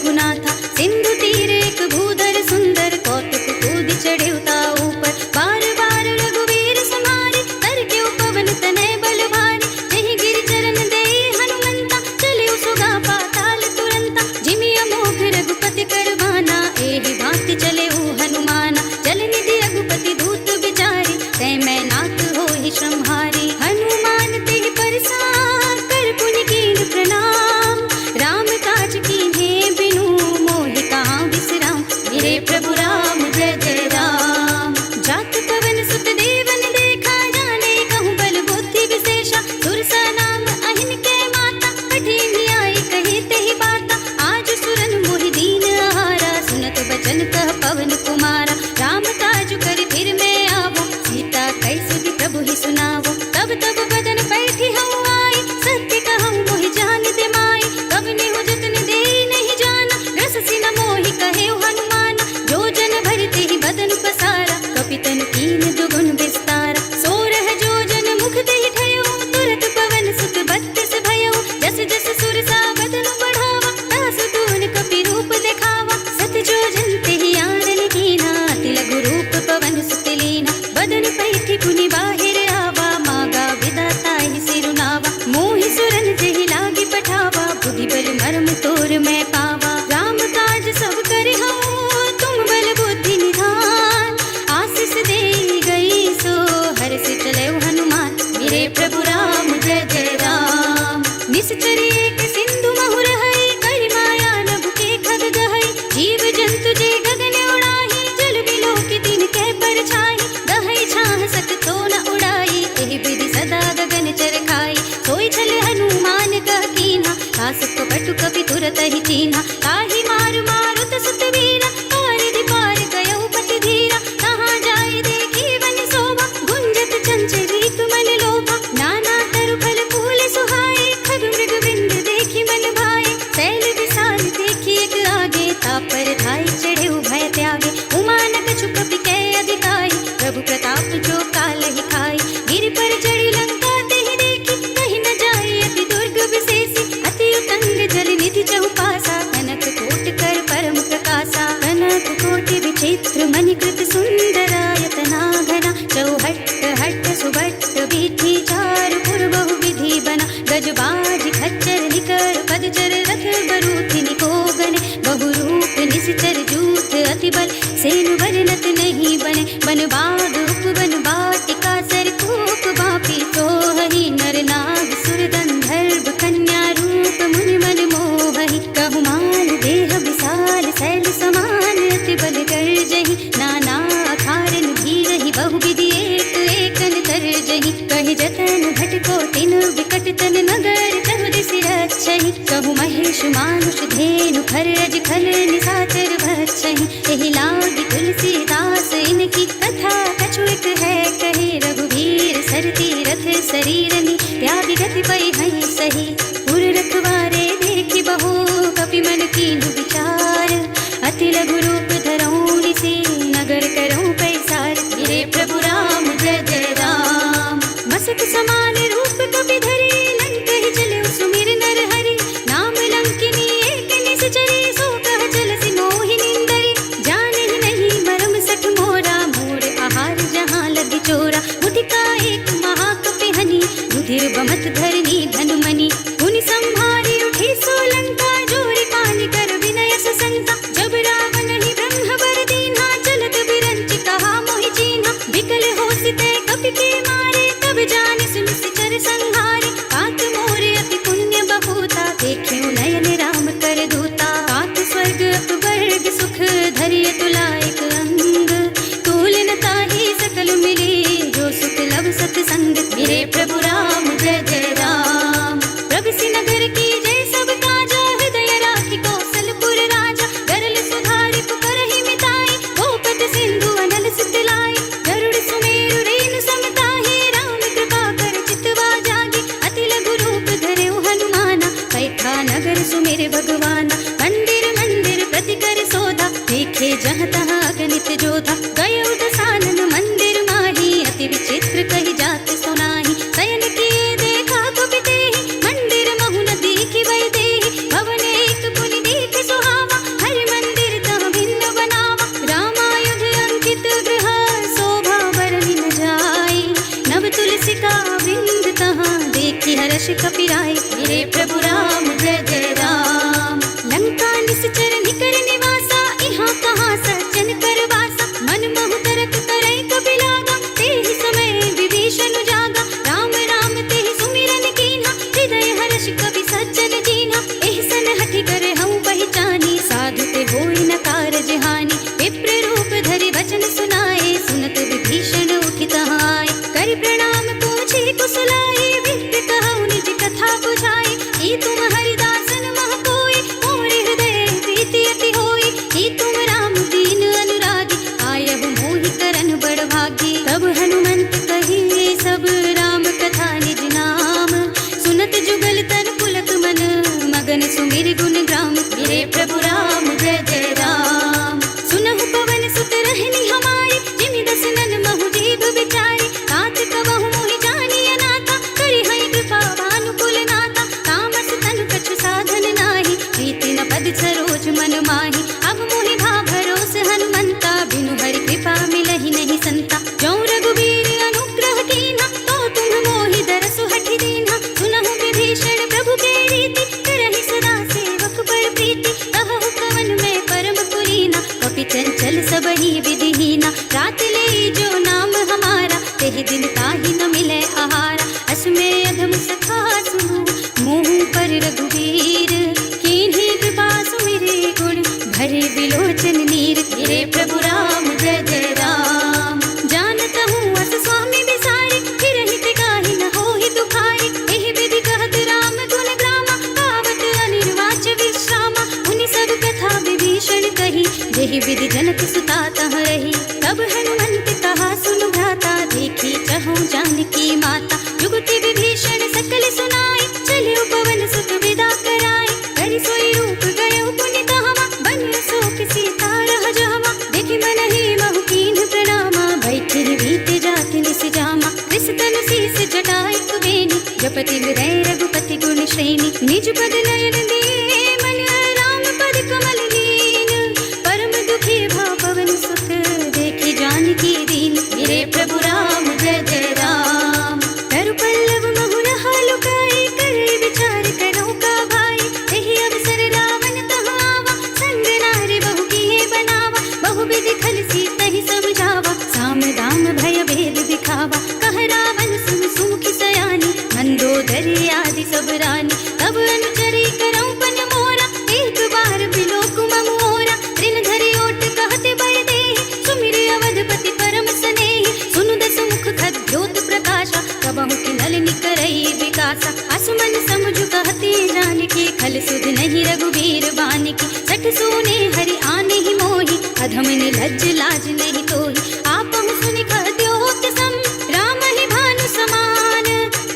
रघुनाथा। सिंधु तीरे एक भूधर सुंदर कौतुक कूद चढ़े उता ऊपर। बार बार रघुवीर समारे तर के पवन तनय बल भारी। जहि गिरि चरण दे हनुमंता चले सुगा पाताल तुरंता। जिमि अमोघ रघुपति कर बाना एहि भांति चले हनुमाना। जल निधि रघुपति दूत विचारे तै मैं नाथ होहि श्रमहारी। हनुमान तेहि परसार कर पुनि कीन प्रणाम। राम काज कीन्हे बिनु मोहि कहाँ विश्राम। मेरे प्रभु राम जय जय राम। जात पवन सुत देवन देखा जाने कहूँ बल बुद्धि विशेषा। सुरसा नाम अहिन के माता कठिन आई कहे तेहि बाता। आज सुरन मोहि दीन आहारा सुनत बचन कह पवन कुमारा। राम काज कर फिर मैं आवो सीता कैसुधि प्रभु ही सुनावो। तब तब बदन बैठी हूँ आई सत्य कहूँ मोहि जान दे माई। कब नेहु जतन दे नहीं जाना रस सिन मोहि कहे हनुमान। जो जन भरते ही बदन पसारा कपितन कीन दुगुन विस्तारा। सोरह जो जन मुख दे ठयो तुरत पवन सुत बत्तीस भयो। जस जस सुरसा बदन बढ़ावा तास तून कपि रूप दिखावा। सत जो जन ते ही आनन कीना तिलगु रूप पवन सुत लीना। बदन पैठी पुनि बाहिर आवा मागा विदाता ही सिरुनावा। मोहि सुरन जेहि लागी पठावा बुद्धि बल मर्म तोर मैं पावा। राम काज सब करे हूँ तुम बल बुद्धि निधान। आशीष दे गई सो हर से चले हनुमान। मेरे प्रभु राम जय जय राम। निश्चर एक सिंधु महुर हई कर माया नभ के खग गहई। जीव जंतु जे गगन उड़ाही जल बिलो की दिन के परछाई। गहई छाह सक तो न उड़ाई एहि विधि सदा गगन चर खाई। सोई छल हनुमान कह कीन्हा तास कपटु कपि तुरत ही चीन्हा। ताहि मार मारुत सुत वीरा पारिधि पार गयो पति धीरा। कहाँ जाय देखी वन शोभा गुंजत चंचरीक मन लोभा। नाना तरु फल फूल सुहाए खग मृग वृंद देखी मन भाए। शैल विशाल देखी एक आगे तापर धाई चढ़े भय त्यागे। उमा न कछु कपि कै अधिकाई प्रभु प्रताप जो काल ही खाई। गिर पर चढ़ी लंका तेहि देखी कहीं न जाए अति दुर्ग विशेषी। अति उतंग जल निधि चहुपासा कनक कोट कर परम प्रकाशा। कनक कोटि विचित्र मणिकृत सुंदरायतना घना। चौहट्ट हट्ट सुबट्ट बीठी चार पुर बहु विधि बना। गजबाज खच्चर निकर पदचर रथ बरूथि निकोगने। बहु रूप निश्चर जूथ अति बल सेनु वर्णत नहीं बने। बन बाग उपवन वाटिका सरकूप बापी सोहहि। नर नाग सुर गंधर्व कन्या रूप मुनि मन मोहहि। कहु माल देह विशाल शैल समान अति बल गर्जहि। नाना अखारन भीरहि बहु विधि एक एकन तरजहि। कहि जतन भटको तिन विकट तन नगर कहु दिसि रक्षहि। कहु महेश मानुष धेनु खरज खल निशाचर भक्षहि। एहि लागी तुलसीदास इनकी कथा कछु एक है कहे। रघुवीर सरती रथ शरीरनि त्यागी गति पै हई सही। पुर रखवारे देखी बहु कपि मन कीन्हु विचार। अति लघु रूप धरऊँ निसी नगर करऊँ पैसार। मेरे प्रभु राम जय जय राम। मसक समान रूप कपि धरे लंक ही चले सुमिर नर हरि। नाम लंकिनी एक निश्चरी सो कह चल सि मोहि निंदरी। जाने ही नहीं मरम सठ मोरा मोर आहार जहाँ लग चोरा। मुठिका एक महाकपि हनि रुधिर बमत धरनी धनुमनि। पुनि संभारी उठी सोलंका जोरि पानी कर विनय सशंका। जब रावण ही ब्रह्म वर दीन्हा चलत बिरंच कहा मोहि चीन्हा। विकल होसि तै कपि के मारे तब जानि सुनि सिचर संहारे। तात मोरे अति पुण्य बहुता देख्यो नयन राम कर दूता। तात स्वर्ग अपवर्ग सुख धरिय तुलायक अंग। तूल न ताहि सकल मिले जो सुख लब सत्संग। मेरे प्रभु राम जय जय राम। प्रभु नगर की जय सब काजा हृदय राखी कौशलपुर राजा। गरल सुधारि पुकारहि मिताई गोपत सिंधु अनल सुत लाई। गरुड़ सुमेरु रेनु समताहि राम कृपा कर चितवा जागी। अति लघु रूप धरेउ हनुमाना पैठा नगर सुमेर भगवाना। मंदिर मंदिर प्रति कर सोधा देखे जहाँ तहाँ अगणित जोधा। गय दसानन मंदिर माही अति विचित्र कही जात सुनाही। शयन किए देखा कपि तेहि मंदिर महु न दीखि वै देहि। भवन एक पुनि दीखि सुहावा हर्ष कपिराय। मेरे प्रभु राम जय जय राम। लंका निश्चर निकर निवासा, यहाँ कहाँ सज्जन कर वासा। मन मोह तरक करे कपि लागा, तेहि समय विभीषण जागा। राम राम तेहि सुमिरन कीन्हा, हृदय हर्ष कपि सज्जन दीन्हा। एहसन हठि कर हऊँ पहचानी, साधु ते होई न कारज हानि। विप्र रूप धरि वचन सुनाए, सुनत विभीषण उठि तहाँ आए। करि प्रणाम पूछे कुशलाए, विप्र कहऊ निज कथा बुझाए। ई तुम हरिदासन मह कोई, मोरे हृदय प्रीति अति होई। ई तुम राम दीन अनुरागी, आयहु मोहि करन बड़ भागी। तब हनुमंत कही सब राम कथा निज नाम, सुनत जुगल तन पुलक मन, मगन सुमिर गुण ग्राम। मेरे प्रभु राम जय जय राम। सुनहु पवन सुत रहनी हमारी, जिमि दसनन महु जीव बिचारी। तात कबहु मोहि जानिय नाता, करि हई कृपा भानुकुल नाता। तामस तन कछु साधन नाही, प्रीति न पद सरोज मन माही। अब मोहि भा भरोस हनुमंता, बिनु हरि कृपा मिलहि नहीं संता। जौ रघुबीर अनुग्रह कीन्हा, तो तुम मोहि दरसु हठि दीन्हा। सुनहु विभीषण प्रभु के रीति, करहि सदा सेवक बड़ प्रीति। कहु कवन में परम पुरीना, कपि चंचल सबहि विधिहीना। रात ले जो नाम हमारा, तेहि दिन ताहि न मिले आहारा। अस में अधम सखा सुनु, मुँह पर रघुवीर। कीन्ही कृपा सुमिरे गुण, भरे बिलोचन नीर। मेरे प्रभु राम जय जय राम। जानत हूँ अस स्वामी बिसारे, फिर हित काहि न होहि दुखारे। एहि विधि कहत राम गुण ग्रामा, पावत अनिर्वाच विश्रामा। उनि सब कथा विभीषण कही, जेहि विधि जनक सुता तह रही। तब हनुमंत कहा सुनु भ्राता, देखी चहु जानकी माता। जुगति विभीषण सकल सुनाई, चले पवन सुत विदा कराई। करि सोई रूप गयो पुनि तहवा, बन शोक सीता रह जहवा। देखि मनहि महु कीन्ह प्रणामा, बैठि बीते जाति निस जामा। कृष तनु शीस जटाई कुबेनी, जपति हृदय रघुपति गुण श्रेणी। निज पद नयन दिए मन, राम पद कमल लीन। परम दुखी भा पवन सुत, देखि जानकी दीन। मेरे प्रभु राम जय जय राम। तरु पल्लव महु रहा लुकाई, करे विचार करो का भाई। एहि अवसर रावण तहाँ आवा, संग नारी बहु किए बनावा। बहु विधि खल सीतहि समझावा, साम दाम भय भेद दिखावा। कह रावण सुन सुमुखी सयानी, मंदोदरी आदि सब रानी। तब अनुचरी करऊं पन मोरा, एक बार बिलोक मम ओरा। तृण धरि ओट कहते बल देहि, सुमिर अवधपति परम स्नेहि। सुनु दस मुख खद्योत प्रकाशा, कबहु किन्नल निकरई विकासा। असमन समझु कहते जानकी, खल सुध नहीं रघुबीर बानिकी। सठ सोने हरि आने ही मोहि, अधम ने लज्ज लाज नहीं तोहि। आपहु सुनि कहद्योत सम, राम ही भानु समान।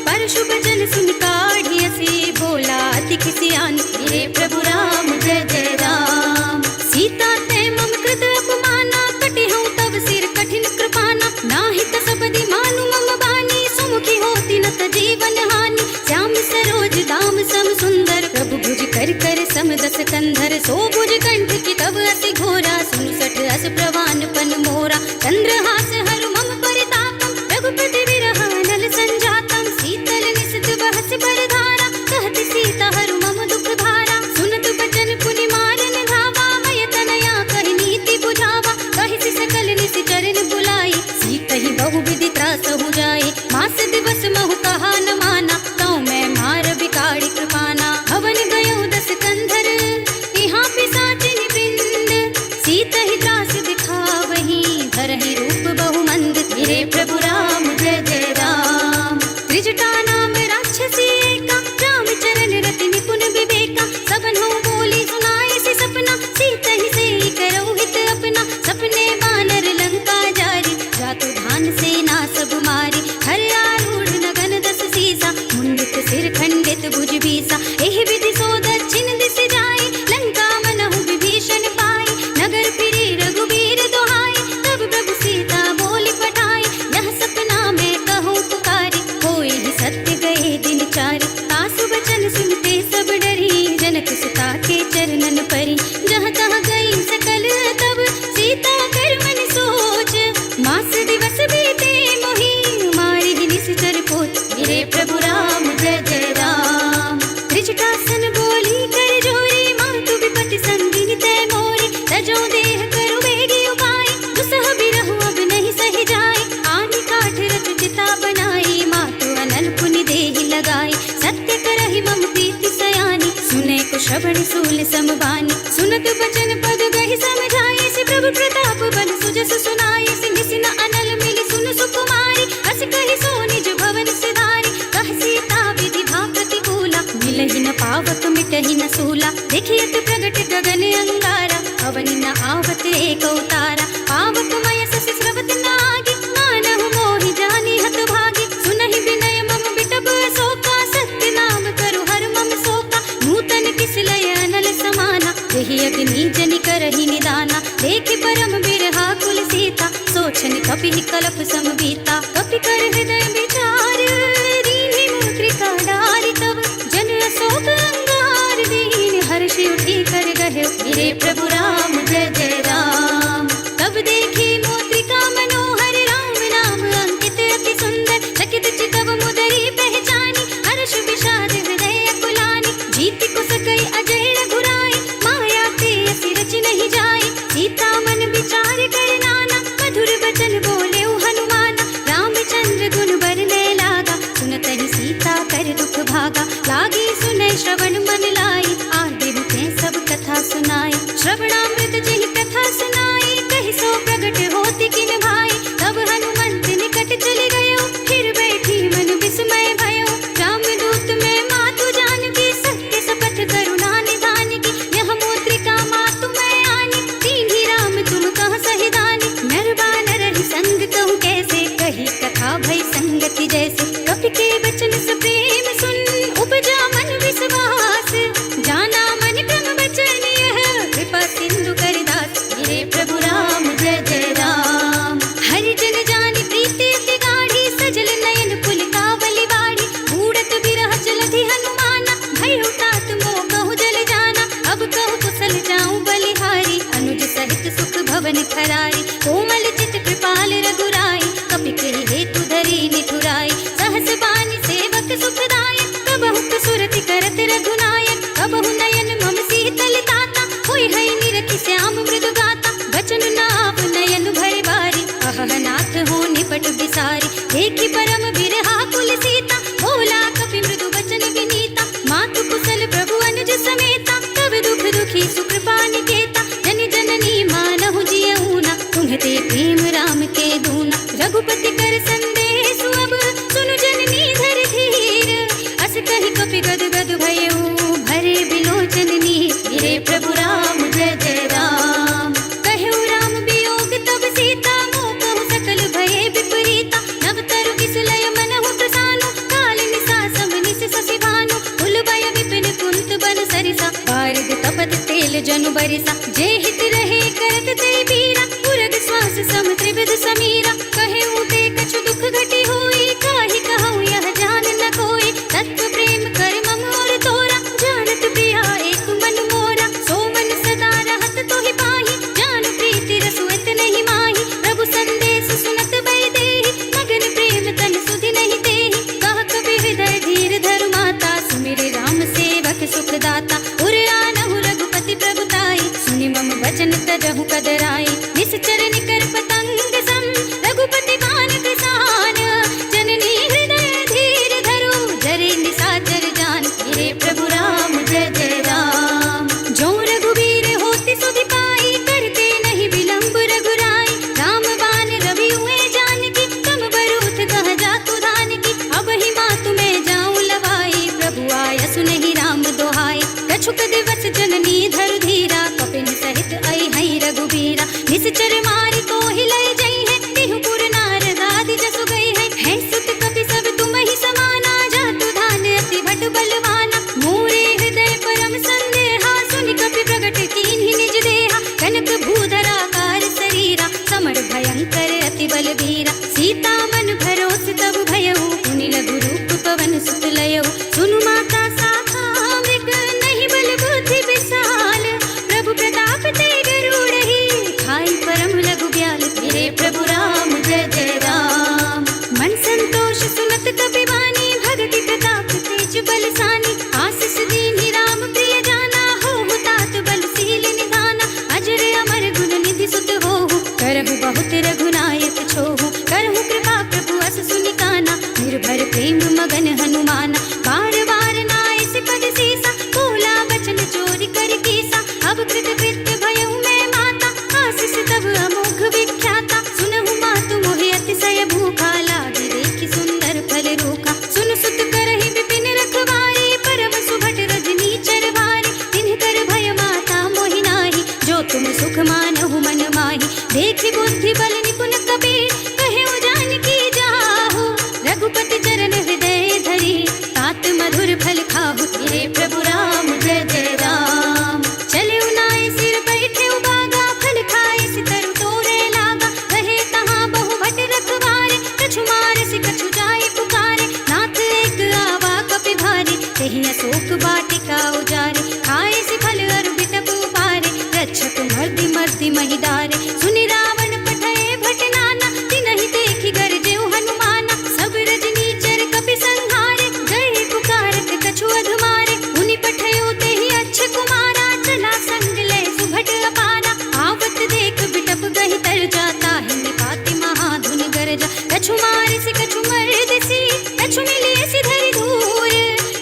परशु बचन सुनि काढ़ी असी, बोला अति किसियान। मेरे प्रभु राम जय जय राम। सीता ते मम कृत अपमाना, कटि हूँ तब सिर कठिन कृपाना। नाहि कसपदि मानु मम बानी, सुमुखी होती न त जीवन हानि। श्याम सरोज दाम सम सुंदर, प्रभु भुज कर कर सम दस कंधर। सो भुज कंठ की तब अति घोरा, सुनु सठ अस प्रवान पन मोरा। चंद्रहास हरु मम परितापम, रघुपति विरह नल संजातम। शीतल निशित बहस बरधारा, कहत सीता हरु मम दुख भारा। सुनत बचन पुनि मारन धावा, मय तनया कहि नीति बुझावा। कहि सकल निस चरण बुलाई, सीतहि बहु विधि त्रास हो जाए। मास दिवस महु कहा न माना, तौ मैं मार बिकाड़ी कृपाना। हवन गयो दस कंधर, यहाँ पिशाचिन वृंद। सीतहि त्रास दिखावही, धरहि रूप बहु मंद। मेरे प्रभु राम जय जय राम। त्रिजटा नाम राक्षसी एका, राम चरण रति निपुण विवेका। सबन हो बोली सुनाए से सपना, सीतहि से करौ हित अपना। सपने बानर लंका जारी, जातु धान सेना सब मारी। हर आरूढ़ नगन दस सीसा, मुंडित सिर खंडित भुज बीसा। एहि विधि सो दक्षिण दिस जाई, लंका मनहु विभीषण पाई। नगर फिरे रघुबीर दुहाई, तब प्रभु सीता बोली पठाई। यह सपना मैं कहूँ पुकारी, होई ही सत्य गए दिन चारि। तासु बचन सुनते सब डरी, जनक सुता के चरणन परी। जहाँ तहाँ गई सकल तब, सीता कर मन सोच। मास दिवस बीते मोहि, मारि ही निश्चर पोच। मेरे प्रभु राम जय जय लगाई, सत्य करहि मम प्रीति सयानी, सुने को श्रवण सूल समबानी, सुनत बचन पद गहि समझाए, से प्रभु प्रताप बन सुजस सुनाए, सिंह सिन अनल मिली सुन सुकुमारी, अस कहि सो निज भवन सिधारी, कह सीता विधि भा प्रतिकूला, मिलहि न पावक मिटहि न सूला, देखियत प्रगट गगन अंगारा, अवनि न आवत एक अवतारा, पावक मय ससि स्रवत नागी, मानहु मोहि जानी हत भागी, सुनहि विनय मम बिटप अशोका, सत्य नाम करु हर मम शोका, नूतन किस लय अनल समाना, देहि अग्नि जनि करहि निदाना, देखि परम बिरहा कुल सीता, सोचन कपि कलप समबीता, कपि कर हृदय विचार, दीन्हि मुद्रिका डारि तब, जन अशोक अंगार दीन, हर्षि उठी कर गहे मेरे प्रभु राम जय जय राम, तब देखी मुद्रिका मनोहर, राम नाम अंकित अति सुंदर, चकित चितव मुदरी पहचानी, हर्ष विषाद हृदय अकुलानी, जीति को सकई अजय रघुराई, माया ते असी रच नहीं जाई, सीता मन विचार कर नाना, मधुर बचन बोले हनुमाना, रामचंद्र गुण बरने लागा, सुनतहि सीता कर दुख भागा, लागी सुनै श्रवण मन लाई, आदि रुके सब कथा सुनाई, श्रवणामृत जहि कथा सुनाई, कहि सो प्रगट होति किन भाई, तब हनुमंत निकट चले गयो, फिर बैठी मन विस्मय भयो, रामदूत में मातु जानकी, सत्य शपथ करुणा निधान की, यह मुद्रिका मातु मैं आनी, दीन्हि राम तुम कह सहि दानी, नर बानर रहि संग कहूँ कैसे, कही कथा भई संगति जैसे, कपि के वचन से प्रेम सुन, उपजा मन विश्वास, जाना मन क्रम वचन यह, कृपा सिंधु करिदास, मेरे प्रभु राम जय जय राम, हरि जन जानि प्रीति अति गाढ़ी, सजल नयन पुलकावली बाड़ी, बूढ़त बिरह चलति हनुमाना, भयउ तात मोह कहु जल जाना, अब कहु कुशल जाऊं बलिहारी, अनुज सहित सुख भवन खरारी, कोमल चित कृपाल रघुराई, कपि कहि हेतु धरी निठुराई, सहस बानी सेवक सुखदाय, कबहु कसुरति करत रघुनायक, कबहु नयन मम शीतल ताता, होय है निरखि श्याम मृदु गाता, बचन नाव नयन भरे बारी, अहनाथ हो निपट बिसारी, देखि परम बिरहा कुल सीता, बोला कपि मृदु बचन विनीता, मातु कुशल प्रभु अनुज समेता, तब दुख दुखी सुकृपा निकेता, जन जननी मानहु जियऊना, तुम्हते प्रेम राम के दूना, रघुपति कर संदेश अब, सुनु जननी धर धीर, अस कहि कपि गद गद भयऊ, भरे बिलोचन नीर, मेरे प्रभु राम जय जय राम, कहऊ राम वियोग तब सीता, मोह कहु सकल भये विपरीता, नव तरु किस लय मनहु प्रसानो, काल निसा सम निस शशि भानु, उलबय विपिन कुंत बन सरिसा, बारिद तपत तेल जनु बरिसा, जे हित रहे करत ते बीरा, पुरग श्वास सम त्रिविध समीरा, कहे ऊते कछु दुख घटी होई, काहि कहूँ यह जान न कोई, तत्व प्रेम कर मम और तोरा, जानत प्रिया एक मन मोरा, सो मन सदा रहत तोहि पाहि, जान प्रीति रसुइत नहीं माही, प्रभु संदेश सुनत बै देहि, मगन प्रेम तन सुधि नहीं तेहि, कह कबि हृदय धीर धरु माता, सुमिरि राम सेवक सुख दाता, उर आनहु रघुपति प्रभुताई, सुनि मम वचन तजहु कदराई, निश्चर निकर पतंग सम, रघुपति बान कृसान, जननी हृदय धीर धरु, जरे निशाचर जान, मेरे प्रभु राम जय जय राम, जो रघुवीर होति सुधि पाई, करते नहीं विलंब रघुराई, राम बान रवि हुए जानकी, तम बरूथ कह जातु धानकी, अब ही मातु में जाऊं लवाई, प्रभु आय सुनहि राम दोहाई, कछुक दिवस जननी धरु धीरा, कपिन सहित आई हई रघुबीरा, निश्चर मारी को हिलय जई है, तिहु पुर नारद आदि जसु गई है सुत कपि सब तुम ही समाना, जातु धान अति भट बलवाना, मोरे हृदय परम संदेहा, सुनि कपि प्रगट कीन्हि निज देहा, कनक भूधरा कार शरीरा, समर भयंकर अति बलबीरा, सीता मन भरोस तब भयऊ, पुनि लघु रूप पवन सुत लयऊ, सुनु माता शाखा मृग, नहीं बल बुद्धि विशाल, प्रभु प्रताप ते गरुड़हि, खाई परम लघु ब्याल, मेरे प्रभु राम जय जय राम, मन संतोष सुनत कपि वानी, भगति प्रताप तेज बलशानी, तेहि अशोक वाटिका उजारे, खाए से फल अरु बिटप उपारे, रक्षक मर्दि मर्दि महिदारे। सुनि रावण पठए भट नाना, तिनहि देखि गरजेउ हनुमाना। सब रजनीचर कपि संहारे, जय पुकारत कछु अधुमारे। मुनि पठयो तेहि अच्छ कुमारा, चला संग ले सुभट अपारा। आवत देख बिटप गहि तर जाता, हिनि पाति महाधुन गरजा। कछु मारिसि कछु मरदिसि, कछु मिलियसि धरि धूर,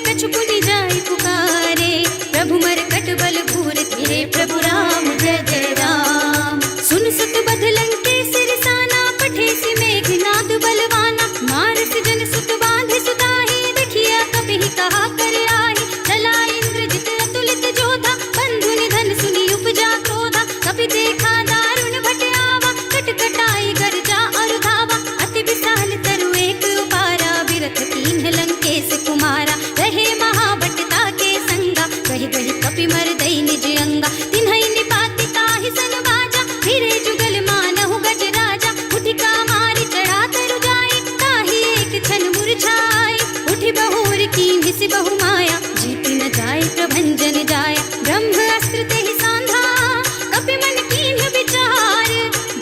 कछु पुनि जाय पुकारे, प्रभु मरकट बल भूर। तेरे प्रभु राम जय जय राम। सुन सुत बध लंकेश रिसाना, पठेसि मेघनाद बलवाना। मारस जन सुत बांधे सुताहि, देखिया कपिहि कहा कर आहि। चला इंद्रजित अतुलित जोधा, बंधु निधन सुनि उपजा क्रोधा। कपि देखा दारुण भट आवा, कटकटाई गरजा अरु धावा। अति विशाल तरु एक उपारा, बिरथ कीन्ह लंकेश कुमारा। रहे महाबटता के संगा, कहि कहि कपि मर दई निज अंगा। तिन्है निपाति ताहि सन बाजा, फिरे जुगल मानहु गज राजा। उठिका मारि चढ़ा तरु जाए, ताहि एक क्षण मुरझाए। उठि बहोर कीन्हि सि बहु माया, जीति न जाय प्रभंजन जाया। ब्रह्म अस्त्र तेहि सांधा, कपि मन कीन्ह विचार।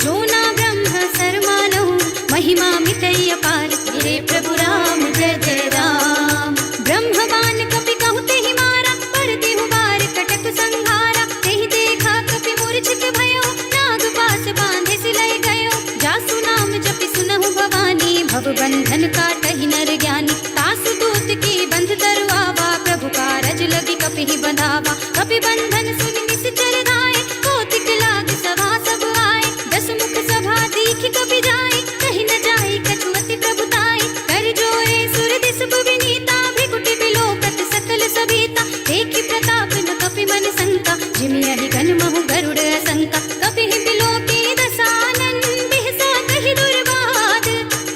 जो ना ब्रह्म सर मानहु, महिमा मिटई अपार। तेरे प्रभु राम जय जय राम। ब्रह्म बाण कपि कहु तेहि मारा, पर देहु बार कटक संहारा। तेहि देखा कपि मूर्छित भयो, नाग पास बांधे सिलय गयो। जासु नाम जपि सुनहु भवानी, भव बंधन काटहि नर ज्ञानी। तासु दूत की बंध तरु आवा, प्रभु कारज लगी कपिहि बंधावा। कपि बंधन सुनि निश्चर गाए, कौतिक लाग सभा सब आए। दस मुख सभा दीखि कपि जाए, कहि न जाए कछु अति प्रभुताई। कर जोरे सुर दिस विनीता, भृकुटि बिलोकत सकल सबीता। देखि प्रताप न कपि मन शंका, जिमियहि घन महु गरुड़ असंका। कपिहि बिलोकी दसानन, बिहसा कहि दुर्वाद।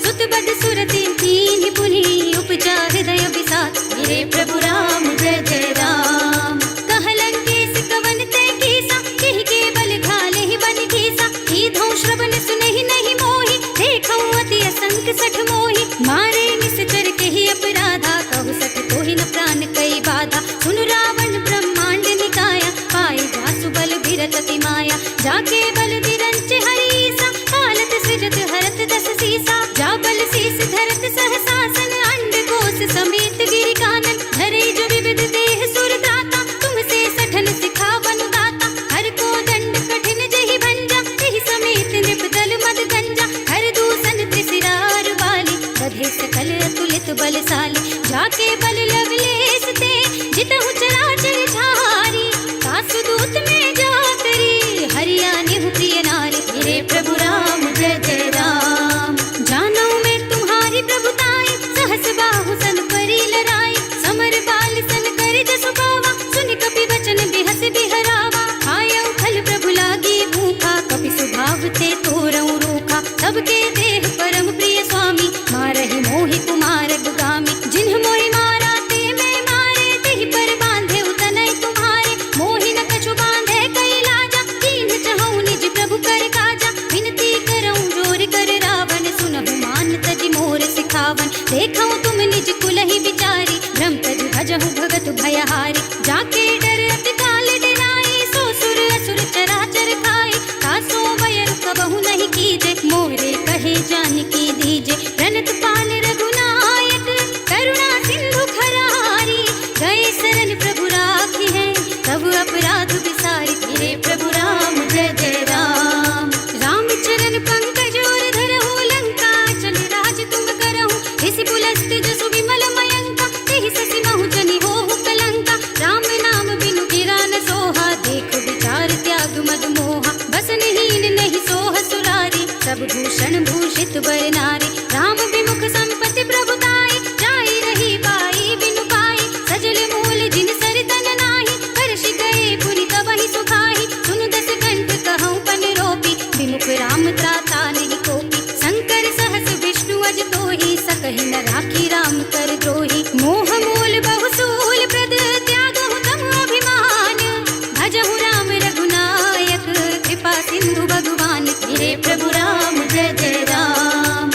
सुत बद सुरति कीन्हि पुनि, उपजा हृदय विषाद। मेरे प्रभु राम जय जय राम। कह लंकेश कवन ते कीसा, केहि के बल घाले ही बन घीसा। कीधौ श्रवण सुनहि नहीं मोहि, देखौ अति असंक सठ मोहि। मारे निश्चर केहि अपराधा, कहु सक तोहि न प्राण कई बाधा। सुन रावण ब्रह्मांड निकाया, पाए जासु बल बिरत अति माया। जाके बल बिरंच हरीसा, पालत सृजत हरत दस सीसा। जा बल शीस धरत सहसासन, अंड कोश समेत गिरि कानन। धरे जो विविध देह सुर दाता, तुमसे सठन सिखावन दाता। हर को दंड कठिन जहि भंजा, तेहि समेत नृप दल मद गंजा। हर दूषण त्रिशिरार वाली, बधे सकल अतुलित बलशाली। जाके बल लवलेश ते, जितहु चराचर झारी। तासु दूत में जाकरी, हरिया नेहु प्रिय नारी। मेरे प्रभु राम जय जय राम। जानो मैं तुम्हारी प्रभुताई, सहस बाहु सन परी लराई। समर बाल सन कर जसु पावा, सुनि कपि वचन बिहस बिहरावा। खायउ फल प्रभु लागी भूखा, कपि स्वभाव ते तोरऊ रूखा। सबके देह परम प्रिय स्वामी, मारहि मोहि कुमार गामी। जिन्ह मोहि मारा ते मैं मारे, तेहि पर बांधे उतनय तुम्हारे। मोहि न कछु बांधे कई लाजा, कीन्ह चहु निज प्रभु कर काजा। विनती करऊं जोर कर रावण, सुनहु मान तजि मोर सिखावन। देखऊं तुम निज कुलहि विचारी, भ्रम तज भजहु भगत भयहारी। जाके डर अति काल डराई, सो सुर असुर चराचर खाए। तासो वयर कबहु नहीं कीजे, मोरे कहे जानकी दीजे। प्रणत पाल रघुनायक, करुणा सिंधु खरारी। गए शरण प्रभु राखी है, तब अपराध विसारी। तेरे प्रभु राम जय जय राम। राम चरण पंकज और धरहु, लंका चल राज तुम करहु। इस पुलस्त जसु विमल मयंका, तेहि ससि महु जनि होहु कलंका। राम नाम बिनु गिरा न सोहा, देख विचार त्याग मद मोहा। बसनहीन नहीं सोह सुरारी, सब भूषण भूषित बर नारी। राम विमुख संपत्ति प्रभुताई, जाई रही पाई बिनु पाई। सजल मूल जिन सर तन नाही, हर्षि गए पुनि तबहि सुखाहि। सुन दस कंठ कहऊं पन रोपी, विमुख राम त्राता नहीं कोपी। शंकर सहस विष्णु अज तोहि, सकहि न राखी राम कर द्रोही। मोह मूल बहुसूल प्रद, त्यागहु तम अभिमान। भजहु राम रघुनायक, कृपा सिंधु भगवान। मेरे प्रभु राम जय जय राम।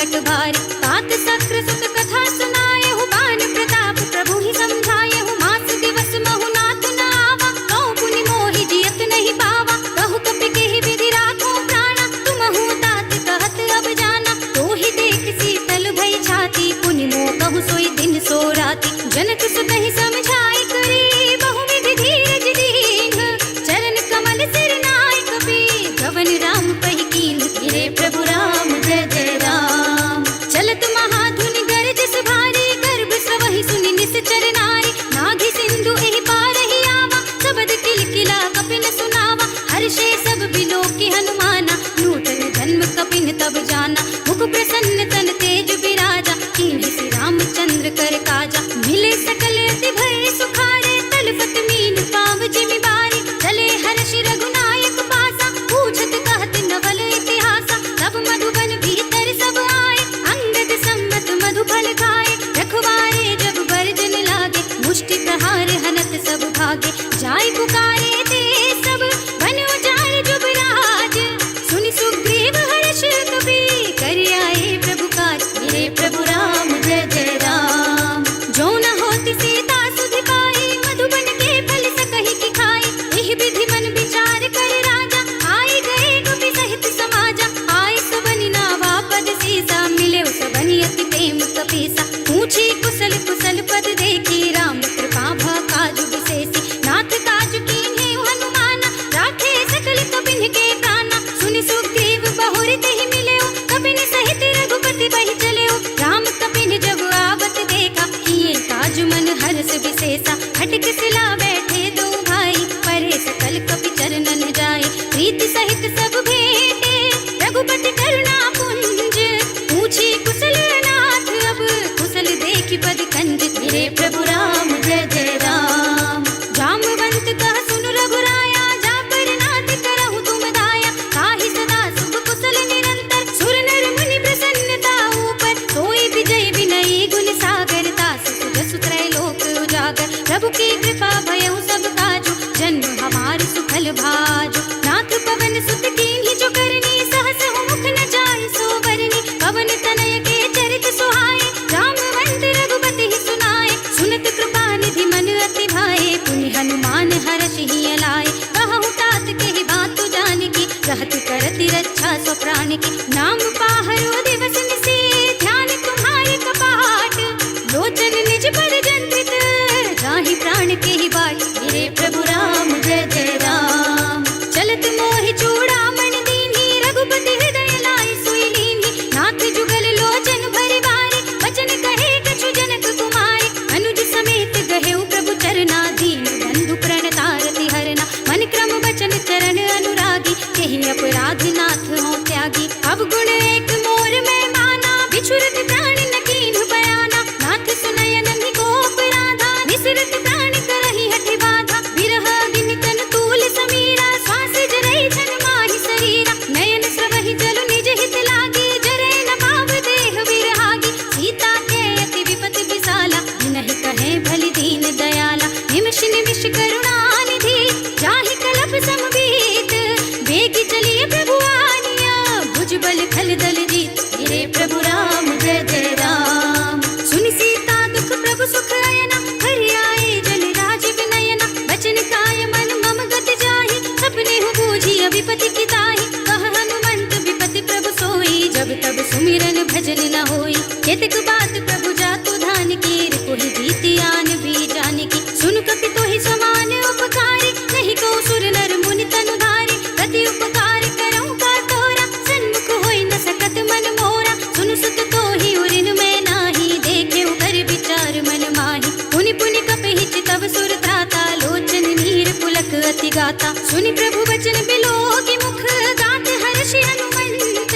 संकट भारी। तात सक्र सुत कथा सुनाए हो, बान प्रताप प्रभु ही समझाए हो। मास दिवस महु नाथ न आवा, कौ पुनि मोहि जियत नहीं पावा। कहु कपि केहि विधि राखो प्राणा, तुमहु तात कहत अब जाना। तो ही देख शीतल भई छाती, पुनि मोह कहु सोई दिन सो राती। जनक सुत ही समझाई करी, बहुविधि धीरज दीन। चरण कमल सिर नाय कपि, गवन राम पहि कीन। गिरे प्रभु राम जय जय राम। चलत महाधुनि गरजस भारी, गर्भ स्रवहि सुनि निश्चर नारी। नाघि सिंधु एहि पारहि आवा, सबद किलकिला कपिन सुनावा। हर्षे सब बिलोकी हनुमाना, नूतन जन्म कपिन तब जाना। मुख प्रसन्न तन तेज बिराजा, कीन्हि श्री रामचंद्र कर काजा। मिले सकल अति भय सुखारे, तलपत मीन पाव जिमि बारी। चले हर्ष रघुनायक पासा, पूछत कहत नवल इतिहासा। तब मधुबन भीतर सब आए, अंगद सम्मत मधुफल खाए। रखवारे जब बरजन लागे, मुष्टि प्रहार हनत सब भागे। जाय पुकारे ते सब, बन उजाड़ जुबराज। सुनि सुग्रीव हर्ष कपि, कर आए प्रभु काज। मेरे प्रभु राम जय जय राम। जो न होति सीता सुधि पाई, मधुबन के फल सकहि की खाई। एहि विधि मन विचार कर राजा, आए गए कपि सहित समाजा। आए सबनि नावा पद सीसा, मिले सबनि अति प्रेम कपीसा। पूछी कुशल कुशल पद देखी, राम कृपा भा काज विशेषी। नाथ काज कीन्हे हनुमाना, राखे सकल कपिन के प्राणा। सुनि सुग्रीव बहुर तेहि मिलेउ, कपिन सहित रघुपति बहि चलेउ। राम कपिन जब आवत देखा, किए काज मन हर्ष विशेषा। खटक सिला बैठे दो भाई, परे सकल कपि चरणन जाए। प्रीति सहित सब भेंटे, रघुपति करुणा पुंज। पूछी कुशल नाथ अब, कुशल देखि पद कंज। मेरे प्रभु राम जय जय राम। जामवंत कह सुन रघुराया, जा पर नाथ करहु तुम दाया। ताहि सदा शुभ कुशल निरंतर, सुर नर मुनि प्रसन्नता ऊपर। सोई विजय विनयी गुण सागर, तास सुजसु त्रैलोक उजागर। प्रभु की कृपा भयउ सब काजु, जन्म हमार सुफल भाजु। नाथ पवन सुत कीन्हि जो करनी, सहस मुख न जाहि सो बरनी। पवन तनय के चरित सुहाए, जामवंत रघुपति ही सुनाए। सुनत कृपा निधि मन अति भाए, पुनि हनुमान हर्षि अलाए। कहु तात केहि बात जानकी, रहति करति रक्षा सो प्राण की। नाम पाहरो दिवस निशि, ध्यान तुम्हारे कपाट। लोचन निज पर जंत्रित, जाहि प्राण केहि बाट। मेरे प्रभु राम जय जय राम। चलत मोहि चूड़ामणि दीन्हि, रघुपति हृदय लाइ सोई लीन्हि। नाथ जुगल लोचन भरि बारी, वचन कहे कछु जनक कुमारी। अनुज समेत गहेउ प्रभु चरना, दीन बंधु प्रणतारति हरना। मन क्रम वचन चरण अनुरागी, केहि अपराध नाथ हो त्यागी। अवगुण एक मोर मैं माना, बिछुरत प्राण न कीन्हु बयाना। नाथ सुनय नन्हि कोप राधा, निसरत प्राण करहि हठि बाधा। विरह अग्नि तन तूल समीरा, श्वास जरई छन माहि शरीरा। नयन स्रवहि जल निज हित लागी, जरै न पाव देह विरहागी। सीता के अति विपति विसाला, जिनहि कहे भलि दीन दयाला। निमिष निमिष करुणा निधि, जाहि कलप समबीत। बेगी चलिए प्रभु आनिया, भुजबल खल दल जीत। मेरे प्रभु राम जय जय राम। सुनि सीता दुख प्रभु सुख अयना, हरि आए जल राज विनयना। बचन काय मन मम गत जाहि, सपने हु बूझी विपति की ताहि। कह हनुमंत विपति प्रभु सोई, जब तब सुमिरन भजन न होई। केतक बात प्रभु जातु धान की, रिपुहि जीति आन भी जानकी। सुन कपि तोहि समान उपकारी, नहीं को सुर नर मुनि तनु धारी। कति उपकार करऊं का तोरा, सन्मुख होई न सकत मन मोरा। सुन सुत तोहि उरिन मैं नाही, देखे उकर विचार मन माही। पुनि पुनि कपि चितव सुर त्राता, लोचन नीर पुलक अति गाता। सुनि प्रभु वचन बिलोकी मुख, गात हर्षि हनुमंत।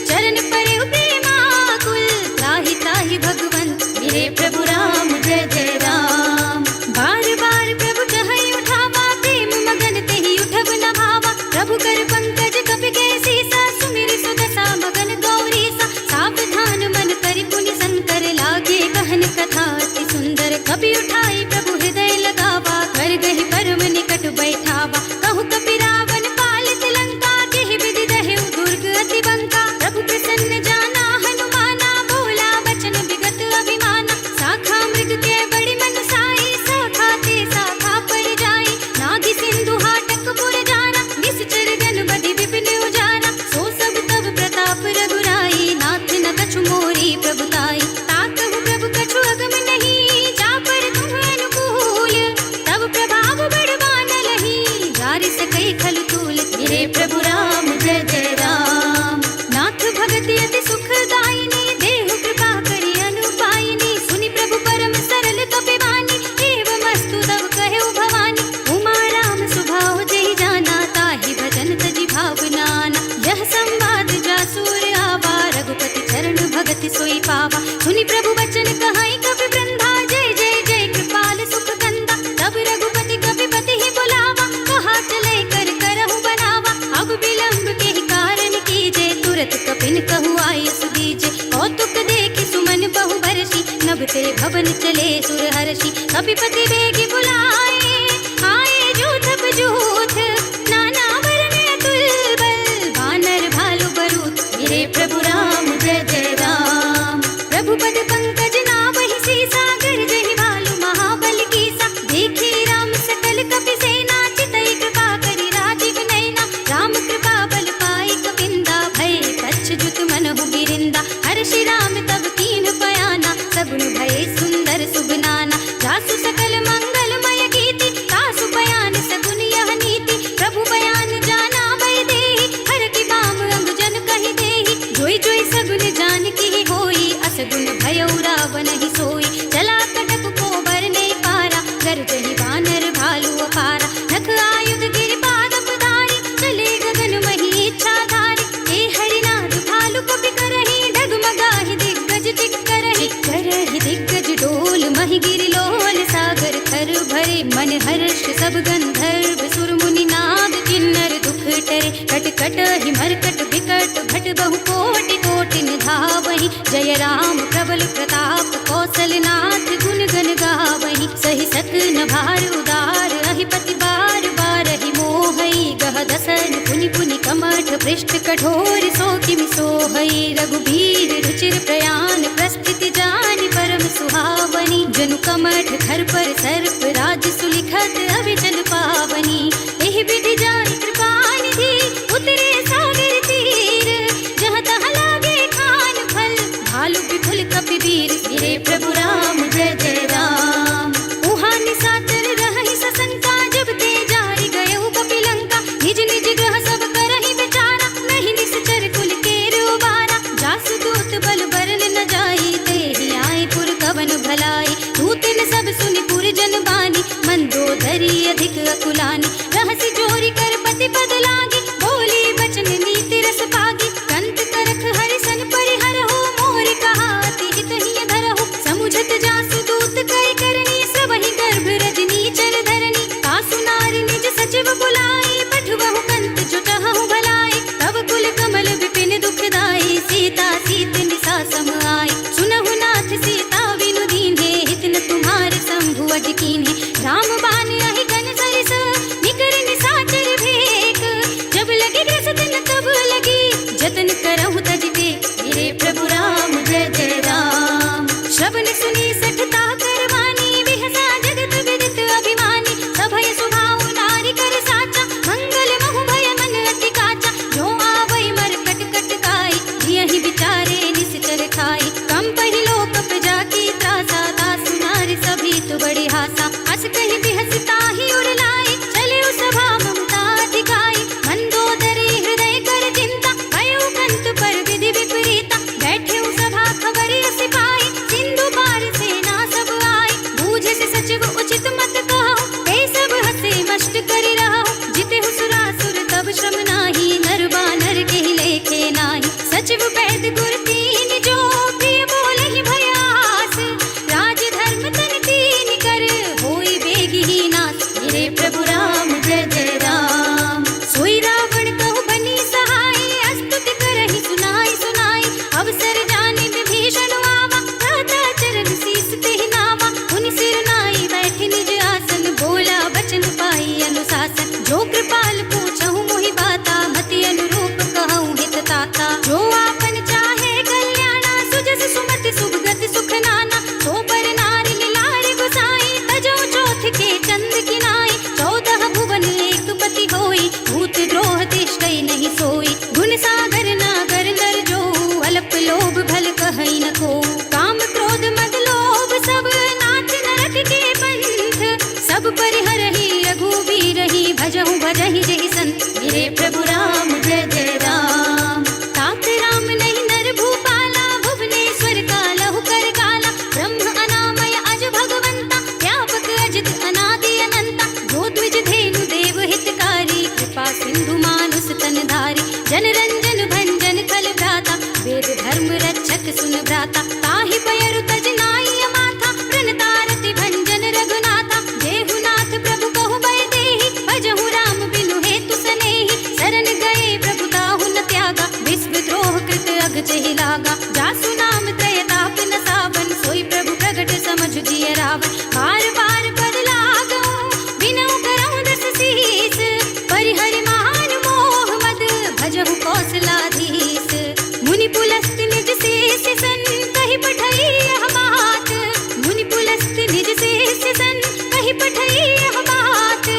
चरण परे प्रेमाकुल, त्राहि त्राहि भगवंत। मेरे प्रभु राम जय जय राम। बार बार प्रभु कहै उठावा, प्रेम मगन तेहि उठब न भावा। प्रभु कर पंकज कपि के सीसा, सुमिर सुदशा मगन गौरीसा। सावधान मन करि पुनि संकर, लागे कहन कथा अति सुंदर। कपि उठाई प्रभु हृदय लगावा, कर गहि परम निकट बैठावा। कहु कपि रावण पाल अति अति सुखदायिनी देहु कृपा करि अनुपायिनी सुनि प्रभु परम सरल कपिवानी एवमस्तु तव कहु भवानी उमा राम सुभाव जेहि जाना ताहि भजन तजि भावनाना यह संवाद जासूर आवा रघुपति चरण भगति सोई पावा सुनि प्रभु वचन कहाई कवि वृंदा जय जय जय कृपाल सुख कंदा तब रघुपति कपिपति ही बुलावा कहा चले कर करहु बनावा अब विलंब के ही कारण कीजे तुरत कपिन कहु आय सुदीजे कौतुक देखि सुमन बहु बरसी नभ ते भवन चले सुर हर्षि कपिपति बेगी बुलाए आए जूथ बजूथ नाना वरण अतुल बल वानर भालु बरूथ मेरे प्रभु राम जय जय राम प्रभु पद पंकज नावहि सीसा गर्जहि भालु महाबल कीसा देखी राम सकल कपि सेना चितई कृपा करि राजीव नैना राम कृपा बल पाई कपिंदा भय कच्छ मनहु गिरिंदा हर्षि राम तब कीन बयाना सगुन भय सुंदर सुगनाना जासु सकल मंगलमय गीति तासु बयान सगुन यह नीति प्रभु बयान जाना भय देहि हर की बाम अंग जन कहि देहि जोई जोई सगुन जान की होई असगुन भयउ रावण ही सोई चला कटक को बरने पारा गर्जहि वानर भालु अपारा नख आयुध गिरिपाद पधारी चले गगन मही इच्छाधारी हे हरिनाथ भालु कपि करहि डगमगाहि दिग्गज करहि दिग्गज डोल महि गिरि लोल सागर खर भरे मन हर्ष सब गंधर्व सुर मुनि नाद किन्नर दुख टरे कट कट ही मरकट विकट भट बहु कोटि कोटि निधावहि जय राम प्रबल प्रताप कौशलनाथ गुण गण गावहि सहि सकन भार उदार अहिपति बार बारहि मोहई गह दसन पुनि पुनि कमठ पृष्ठ कठोर सो किमि सोहई रघुबीर रुचिर प्रयाण प्रस्थिति जानि परम सुहावनी जनु कमठ खर पर सर्प राज सुलिखत अविचल पावनी एहि विधि जानि कृपा निधि उतरे सागर तीर जहाँ तहाँ लागे खान फल भालु विपुल कपिवीर मेरे प्रभु राम जय जय राम उहाँ निशाचर रहहि सशंका जब ते जारि गयउ कपिलंका निज निज ग्रह सब करहि बेचारा नहीं निश्चर कुल केर उबारा जासु दूत बल बरन न जाई तेहि आए पुर कवन भलाई दूतन सब सुनि पुर जन बानी मंदोदरी अधिक अकुलानी रहसि जोरी कर पति पद लागी बोली बचन नीति रस पागी कंत करख हरिसन परिहरहु मोर कहा अति हित हिय धरहु समुझत जासु दूत कई करनी सबहि गर्भ रजनी चर धरनी कासु नारी निज सचिव बुलाई पठवहु कंत जुटहु भलाई तब कुल कमल विपिन दुखदाई सीता सीत निसा सम आई सुनहु नाथ सीता बिनु दीन्हे हित न तुम्हारे शंभु अज कीन्हे राम बान अहि गन सरिस निकर निशाचर भेक जब लगे ग्रसत न तब लगी जतन करहु तजिते मेरे प्रभु राम जय जय राम श्रवण सुनी सठता करवानी विहसा जगत विदित अभिमानी सभय सुभाव नारी कर साचा मंगल महु भय मन अति काचा जो आवै मर कट कट काई जियहि विचारे निश्चर खाई कम पहि लोक प्रजा की त्रासा दासु नारी सभी तो बड़ी हासा हस कहि बिहसता ही उड़ लाई चले सभा ममता दिखाई मंदोदरी हृदय कर चिंता भयो कंत पर विधि विपरीता बैठे सभा खबर सिपाही सिंधु पार सेना सब आई बूझे से सचिव उचित मत कहो ते सब हसे मष्ट करि रहो जिते सुरासुर तब श्रम नाही नर बानर के ही लेखे नाही सचिव वैद गुर तीन जो प्रिय बोले ही भयास राज धर्म तन तीन कर होई बेगी ही नास मेरे प्रभु राम जय जय राम सोई रावण कहु बनी सहाय अस्तुति करहि सुनाई सुनाई अवसर जानि विभीषण आवा दाता चरण शीस तेहि नावा उनि सिर नाई बैठि निज आसन बोला बचन पाई अनुशासन जो कृपाल पूछहु मोहि बाता मति अनुरूप कहूँ हित ताता जो आपन चाहे कल्याणा सुजस धर्म रक्षक सुन भ्राता, ताहि पयरु तज नाई अमाथा, प्रणतारति भंजन रघुनाथा। जेहुनाथ प्रभु कहु बय देहि, भजहु राम बिनु हेतु सनेहि। शरण गए प्रभु ताहु न त्यागा, विश्व द्रोह कृत अग चहि लागा। जासु नाम त्रय ताप न सावन, सोई प्रभु प्रगट समझ जिय रावण। बार बार पद लागो बिनु करहु दस शीस, परिहरि मान मोह मद भजहु कौशलाधीश। मुनि पुलस्त निज शेष सन, कहि पठई यह बात। मुनि पुलस्त निज शेष सन, कहि पठई यह बात।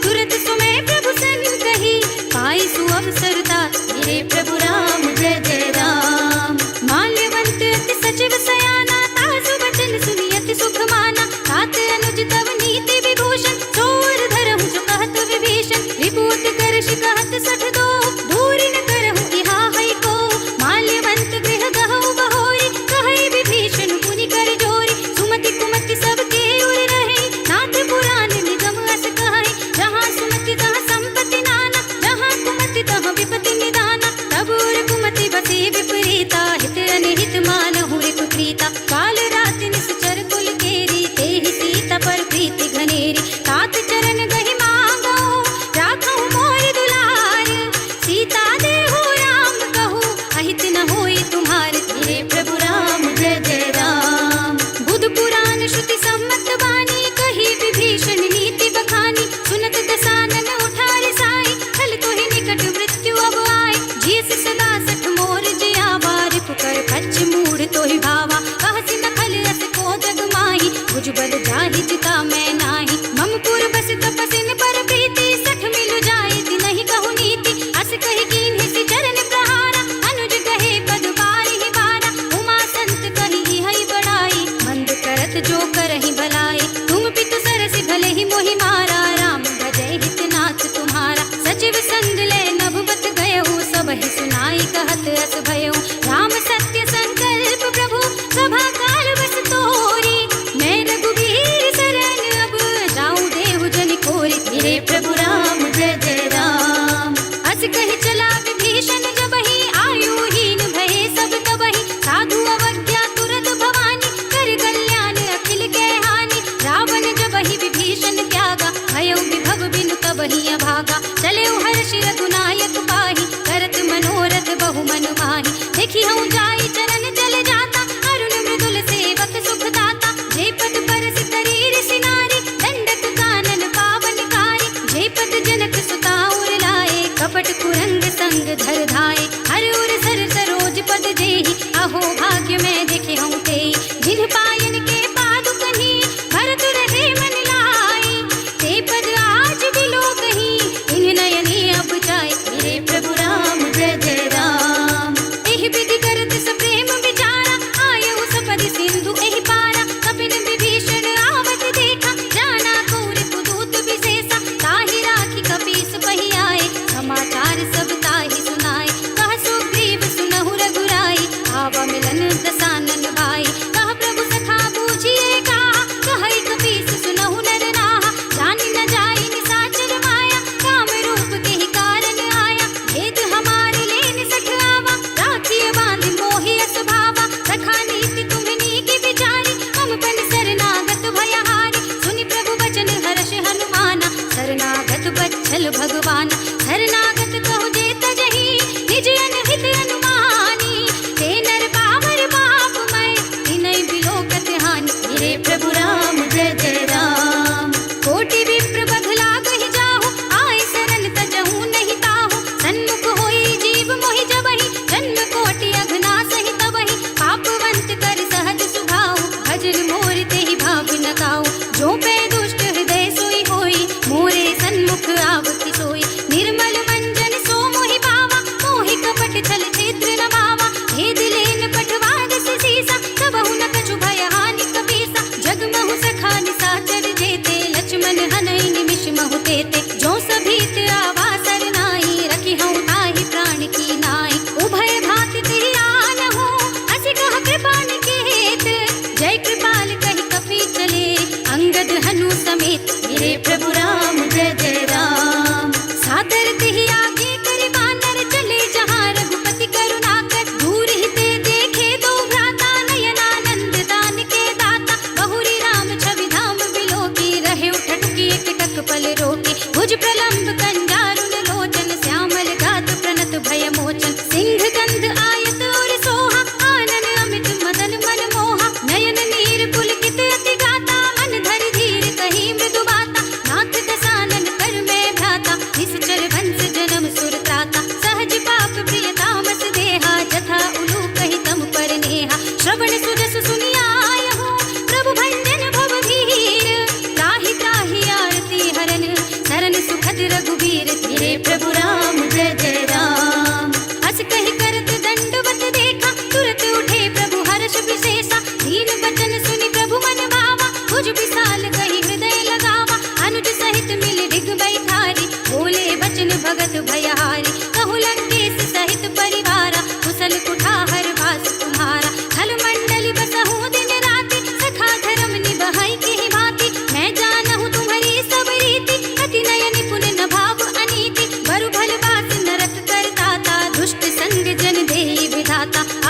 तुरत सुमय प्रभु सन कही, पाई सुअवसर तात। हे प्रभु राम जय जय राम। माल्यवंत अति सचिव सयाना, तासु वचन सुनि अति सुख माना। तात अनुज तव नीति विभूषण, चोर धरहु जो कहत विभीषण। विभूत करश कहत सठ दो, दूरि न करहु इहा हई को। माल्यवंत गृह गहु बहोरी, कहई विभीषण मुनि कर जोरी। सुमति कुमति सब के उर रहे, नाथ पुराण निगम अस कहई। जहाँ सुमति तहाँ संपत्ति नाना, जहाँ कुमति तहाँ विपत्ति निदाना। तब उर कुमति बसे विपरीता, हित अनिहित मानहु रिपु प्रीता। काल राति निश्चर कुल केरी, तेहि सीता पर प्रीति घनेरी। तात चरण गहि मांगो, राखहु मोर दुलार। सीता देहु राम कहु, अहित न होई तुम्हार। हे प्रभु राम जय जय राम। बुध पुराण श्रुति सम्मत बानी, कही विभीषण नीति बखानी। सुनत दसानन उठारि साई, छल तोहि निकट मृत्यु अब आए। जियस सदा सठ मोर जियावा, रिपु कर फच मूढ़ तोहि भावा। कहसि न खल अस को जग माही, भुज बल जाहि जिता मैं नाही। ममपुर बस तपसिन पर प्रीति, सठ मिलु जाए तिनहि कहु नीति। अस कहि कीन्हि सि चरण प्रहारा, अनुज कहे पद बारिहि बारा। उमा संत कहि हई बड़ाई, मंद करत जो करहि भलाई। तुम पितु सरसि भले ही मोहि मारा, राम भजय हित नाथ तुम्हारा। सचिव संग ले नभुवत गयहु, सबहि सुनाई कहत अस भयउ। राम सत्य संकल्प प्रभु, सभा काल बस तोरी। मैं रघुबीर शरण अब, जाऊं देहु जनि कोरि। हे प्रभु राम जय जय राम। अस कहि चला विभीषण जबहि, आयुहीन भये सब तबहि। साधु अवज्ञा तुरत भवानी, कर कल्याण अखिल के हानि। रावण जबहि विभीषण त्यागा, भयउ विभव बिनु तबहि अभागा। चलेउ हर्षि रघुनायक पाहि, करत मनोरथ बहु मन माहि। देखि हूँ जाई चरण जल जाता, अरुण मृदुल सेवक सुख दाता। जे पद परसि तरीर सिनारी, दंडक कानन पावनकारी। जे पद जनक सुता उर लाए, कपट कुरंग संग धर धाए। हर उर सर सरोज पद जेहि, अहो भाग्य मैं देखे हूँ तेहि। जिन पायन के पादुकहि, भरत रहे मन लाई। ते पद आज बिलो कहीं, इन नयनी अब जाए। हे प्रभु राम जय जय राम। एहि विधि करत सप्रेम विचारा, आयहु सपदि सिंधु एहि पारा। कपिन विभीषण आवत देखा, जाना कौरि पुदूत विशेषा। ताहि राखी कपीस पहि आए, समाचार सब ताहि सुनाए। कह सुग्रीव सुनहु रघुराई, आवा मिलन दसान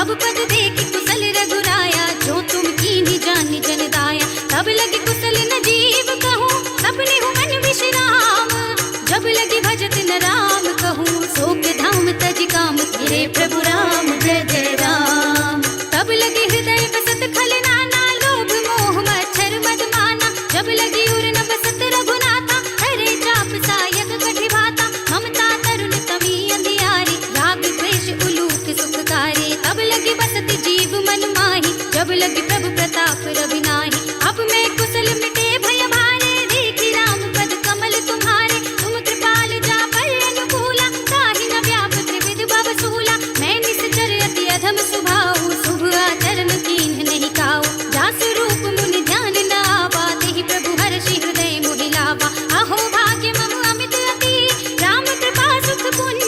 अब पद देखि कुशल रघुराया, जो तुम कीन्ही जानि जन दाया। तब लगी कुशल न जीव कहूँ, सपने हूँ मन विश्राम। जब लगी भजत न राम कहूँ, शोक धाम तज काम। गिरे प्रभु राम जय जय राम। तब लगी हृदय बसत खल नाना, लोभ मोह मच्छर मद माना। जब लगी उर न बसत रघुनाथा, हरे चाप सायक कठि भाता। ममता तरुण तवी अंधियारी, राग द्वेष उलूक सुखकारी। तब लगी बसत जीव मन माही, जब लगी प्रभु प्रताप रवि नाही। अब मैं कुशल मिटे भय भारे, देखी राम पद कमल तुम्हारे। तुम कृपाल जा पर अनुकूला, ताहि न व्याप त्रिविध भव सूला। मैं निश्चर अति अधम स्वभाव, शुभ आचरण कीन्ह नहीं काऊ। जासु रूप मुनि ध्यान न आवा, तेहि प्रभु हर्षि हृदय मोहि लावा। अहो भाग्य मम अमित अति, राम कृपा सुख पुंज।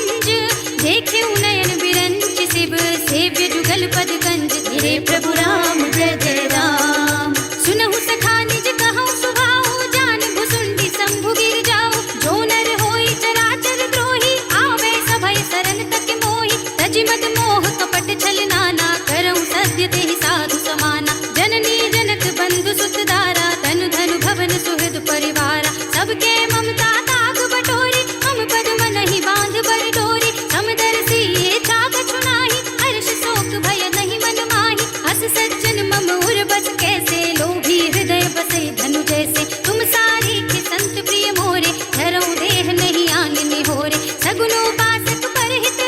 देखे नयन बिरंच शिव, सेव्य जुगल पद कंज। गिरे प्रभु राम जय जय राम। सुनहु सखा निज कहूँ सुभाऊ, जान भुसुंडी शंभु गिर जाऊ। जो नर होई चराचर द्रोही, आवे सभय शरण तक मोहि। तजि मद मोह कपट छल नाना, करऊँ सत्य तेहि साधु समाना। जननी जनक बंधु सुत दारा, धनु धनु भवन सुहृद परिवारा। सबके ममता ताग बटोरी, हम पद मनहि बांध बर डोरी। समदर्शी ये छाग छुनाहि, हर्ष शोक भय नहीं मन माहि। हस सज्जन मम उर बस कैसे, लोभी हृदय बसे धनु जैसे। तुम सारी के संत प्रिय मोरे, धरऊँ देह नहीं आन निहोरे। सगुनोपासक परहित,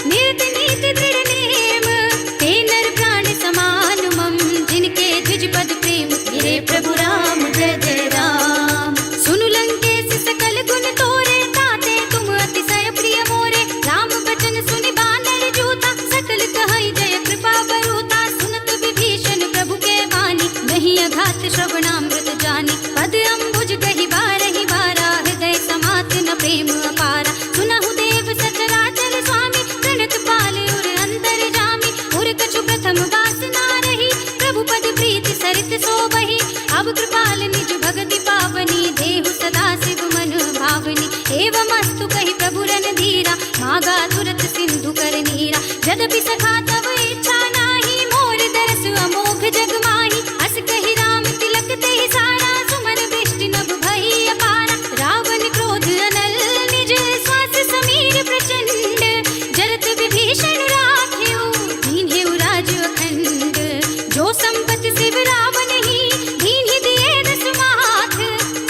नियत नीति दृढ़ नेम। ते नर प्राण समान मम, जिनके द्विज पद प्रेम। गिरे प्रभु राम जय जय राम। सुनु लंकेश सकल गुण तोरे, ताते तुम अतिशय प्रिय मोरे। राम बचन सुनि बानर जूता, सकल कहई जय कृपा बरूता। सुनत विभीषण प्रभु के वाणी, नहीं अघात श्रवणामृत जानी। पद अम्बुज कहि बारहि बारा, हृदय समात न प्रेम अपारा। सुनहु देव सचराचर स्वामी, प्रणत पाल उर अंतर जामी। उर कछु प्रथम वासना रही, प्रभु पद प्रीति सरित सोबहि। अब कृपाल निज भगति पावनी, देहु सदा शिव मन भावनी। एवं अस्तु कहि प्रभु रणधीरा, मागा तुरत सिंधु कर नीरा। यद्यपि सखा तब इच्छा नाही, मोर दरस अमोघ जग माही। अस कहि राम तिलक तेहि सारा, सुमन वृष्टि नभ भई अपारा। रावण क्रोध अनल निज, श्वास समीर प्रचंड। जरत विभीषण राखेउ, दीन्हेउ राज अखंड। जो संपत शिव रावण ही, दीन्हि दिए दस माथ।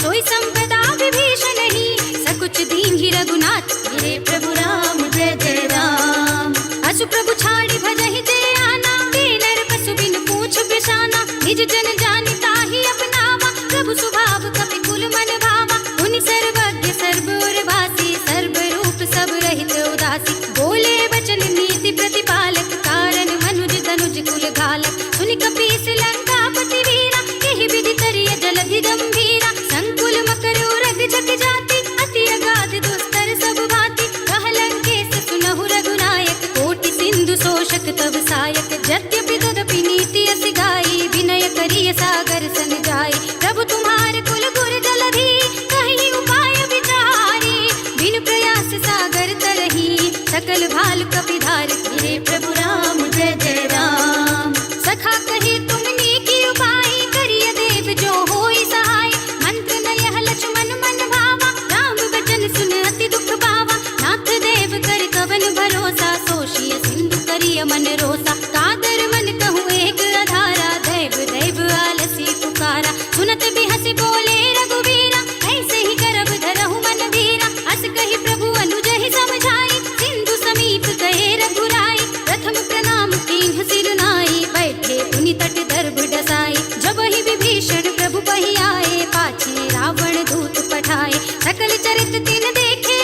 सोई संपदा विभीषण ही, सकुच दीन्हि रघुनाथ। गिरे प्रभु राम जय जय राम। असु प्रभु छाड़ी भजहि जय आना, ते नर पशु बिन पूछ बिसाना। निज जन जानि ताहि अपनावा, प्रभु स्वभाव कपि कुल मन भावा। मुनि सर्वज्ञ सर्व उर भासी, सर्व रूप सब रहित उदासी। बोले वचन नीति प्रतिपालक, कारण मनुज धनुज कुल घालक। सुनि कपीस लंकापति वीरा, केहि विधि करिय जलधि गंभीरा। संकुल मकर उरग जग जाति, अति अगाध दुस्तर सब भाति। कह लंकेश सुनहु रघुनायक, कोटि सिंधु शोषक तब सायक। यद्यपि तदपि नीति अति गाई, विनय करिय सागर सन जाई। प्रभु तुम्हार कुल गुर जलधि, कहीं उपाय विचारी। बिन प्रयास सागर तरही, सकल भाल कपिधार। गिरे प्रभु राम जय जय राम। सखा कही तुमने की उपाय, करिय देव जो होई सहाय। मंत्र न यह लक्ष्मण मन भावा, राम वचन सुन अति दुख पावा। नाथ देव कर कवन भरोसा, सोषिय सिंधु करिय मन रोसा। कादर मन कहूँ एक अधारा, दैव दैव आलसी पुकारा। सुनत बिहसि बोले रघुवीरा, ऐसे ही करब धरहु मन धीरा। अस कहि प्रभु अनुज ही समझाई, सिंधु समीप कहे रघुराई। प्रथम प्रणाम कीन्ह सिर नाई, बैठे पुनि तट दर्भ डसाई। जब ही विभीषण प्रभु पहि आए, पाछे रावण दूत पठाए। सकल चरित तिन देखे,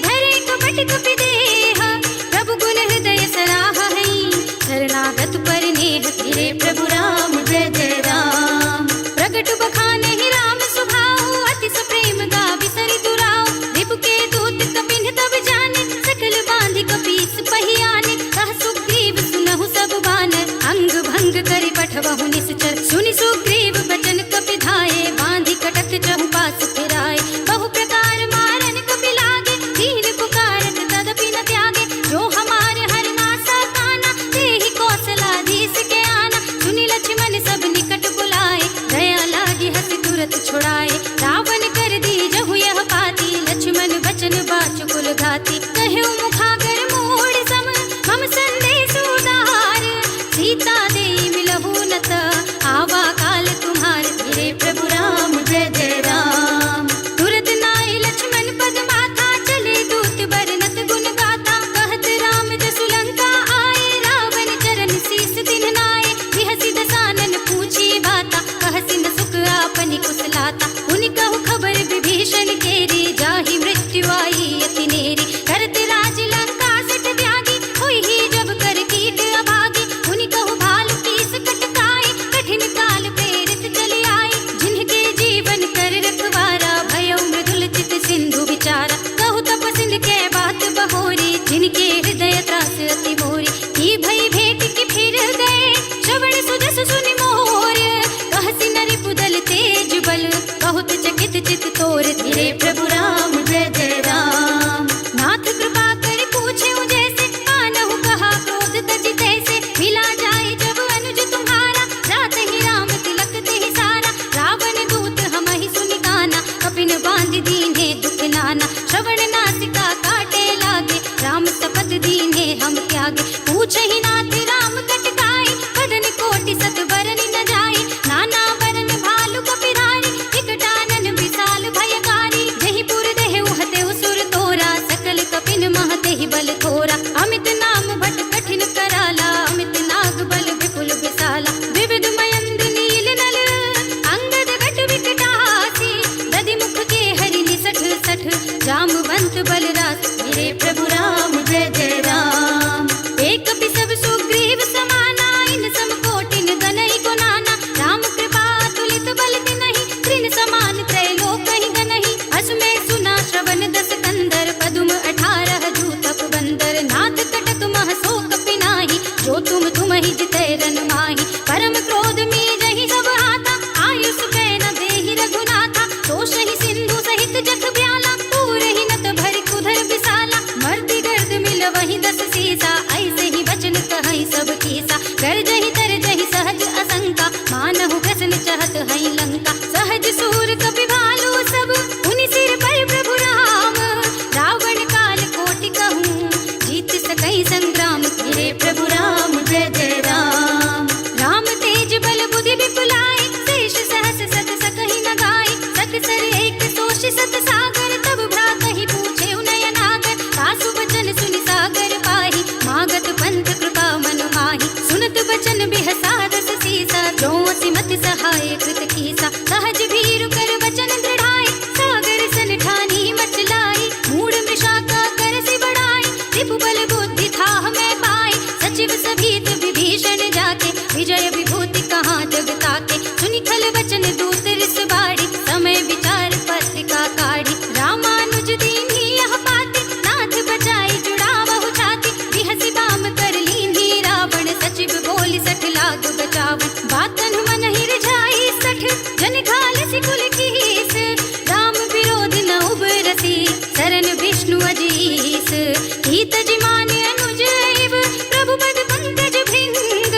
धरे कपट कपि देह। प्रभु गुण हृदय सराह हई, शरणागत पर नेह। गिरे प्रभु राम जय जय राम। प्रगट बखानहि राम स्वभाव, अति सप्रेम गावि सरित राव। रिपु के दूत कपिन तब जाने, सकल बांधि कपीस पहि आने। कह सुग्रीव सुनहु सब बानर, अंग भंग करि पठवहु निश्चर। सुनि सुग्रीव बचन कपि धाये, बांधि कटक चहु पास फिराए। बहु प्रकार मारन कपि लागे, दीन पुकारत तदपि न त्यागे। जो हमारे हर नासा काना, तेहि कौशल दिन नाये बिहसी दसानन पूछी बाता कहसी न सुख आपनी कुशलाता उनि कहु खबर विभीषण केरी जाहि मृत्यु आई अति नेरी करत राज लंका सट त्यागी हुई ही जब कर कीट अभागी उनि कहु भाल कीस कटकाई कठिन काल प्रेरित चली आई जिनके जीवन कर रखवारा भयो मृदुल चित सिंधु विचारा कहु तपसिंध के बात बहोरी जिनके हृदय त्रास अति मोरी की भई भेंट की फिर गए श्रवण सुजस सुनि मोर कहसी नरि पुदल तेज बल बहुत चकित चित तोर धीरे प्रभु राम जय जय राम नाथ कृपा कर पूछे जैसे कानहु कहा क्रोध तजि तैसे मिला जाए जब अनुज तुम्हारा रात ही राम तिलक ते सारा रावण दूत हम ही सुनि गाना कपिन बांध दीने दुख नाना श्रवण नासिका काटे लागे राम सपथ दीने हम त्यागे पूछे ही नाथ राम कटकाई बदन कोटि सत बरन न जाए नाना बरन भालु कपिधारी विकटानन विशाल भयकारी जहि पुर देहु हतेउ सुर तोरा सकल कपिन महते ही बल थोरा अमित नाम भट कठिन कराला अमित नाग बल विपुल विशाला विविध मयंद नील नल अंगद घट विकटासी दधि मुख के हरि निसठ सठ जामवंत बलरास मेरे प्रभु राम जय जय राम एक सब सुग्रीव समाना इन सम कोटिन गनई को नाना राम कृपा तुलित बल तिनहि त्रिन समान त्रैलोक ही गनहि असुमे सुना श्रवण दस कंदर पदुम 18 जूतप बंदर नाथ कटक मह शोक पिनाहि जो तुम ही जितै रन माहि परम क्रोध में जहि सब हाथा आयुष कै न देहि रघुनाथा दोष ही सिंधु सहित जख ब्याला पूर ही नत भरि कुधर विशाला मर्दि गर्द मिल वही 10 सीसा ऐसे ही वचन कहई सब कीसा कर जहि तर जहि सहज असंका मानहु प्रश्न चहत हई लंका सहज सूर कपि भालू सब उनि सिर पर प्रभु राम रावण काल कोटि कहूँ जीत सकई संग्राम मेरे प्रभु राम जय जय राम राम तेज बल बुद्धि विपुलाई शेष सहस सत सकहि न गाई सकसर एक तोष सत सागर तब भ्रातहि पूछे नयनागर सासु बचन सुनि सागर पाहि मागत पंथ कृपा मन माहि सुनत बचन बिहसा रस सीसा जो सिमत सहाय कृत कीसा सहज भीरु कर वचन दृढ़ाई सागर सन ठानी मचलाई मूढ़ मृषा का कर से बढ़ाई रिपु बल बुद्धि था मैं पाई सचिव सभीत विभीषण जाके विजय विभूति कहाँ जग ताके सुनि खल वचन दूत रिस बाड़ी समय विचार पत्रिका काढ़ी रामानुज दीन्ही यह पाती नाथ बचाई जुड़ावहु छाती बिहसी बाम कर लीन्ही रावण सचिव बोल सठ लाग बचावन बातन मन ही रिझाई सठ जन खाल सिकुल कीस राम विरोधी न उबरसी शरण विष्णु अजीस कीत जिमान अनुज एव प्रभु पद पंकज भृंग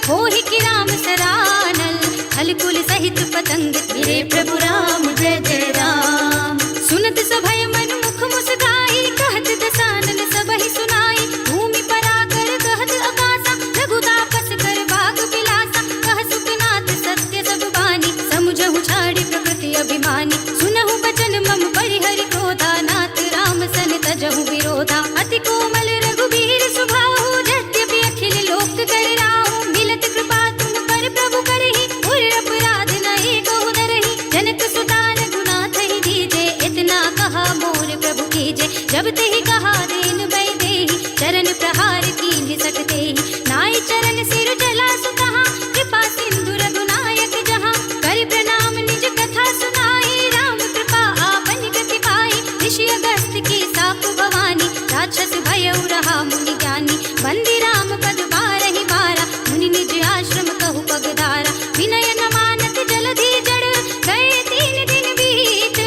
होहि कि राम सरानल खल कुल सहित पतंग मेरे प्रभु राम जय जय राम सुनत सभय मन मुख मुस्काई कहत दसानन सबहि सुनाई भूमि पराकर कहत आकाशा रघुतापस कर बाग बिलासा कह सुखनाथ सत्य सब बानी समुझहु छाड़ी प्रकृति अभिमानी सुनहु बचन मम परिहरि क्रोधा नाथ राम सन तजहु विरोधा अति कोमल रघुबीर सुभाहु यद्यपि अखिल लोक कर राहु मिलत कृपा तुम पर प्रभु करहि उर अपराध न एको धरहि जनक सुता रघुनाथ ही दीजे इतना कहा मोर प्रभु कीजे जब तेहि कहा देन बै देहि चरण प्रहार कीन्ह सठ तेहि नाई चरण सिर जला सुकहा कृपा सिंधु रघुनायक जहाँ कर प्रणाम निज कथा सुनाई राम कृपा आपन गति पाई ऋषि अगस्त्य की साप भवानी राक्षस भयउ रहा मुनि ज्ञानी बंदी राम पद बारहि बारा मुनि निज आश्रम कहु पगधारा विनय न मानत जलधि जड़ गए 3 दिन बीत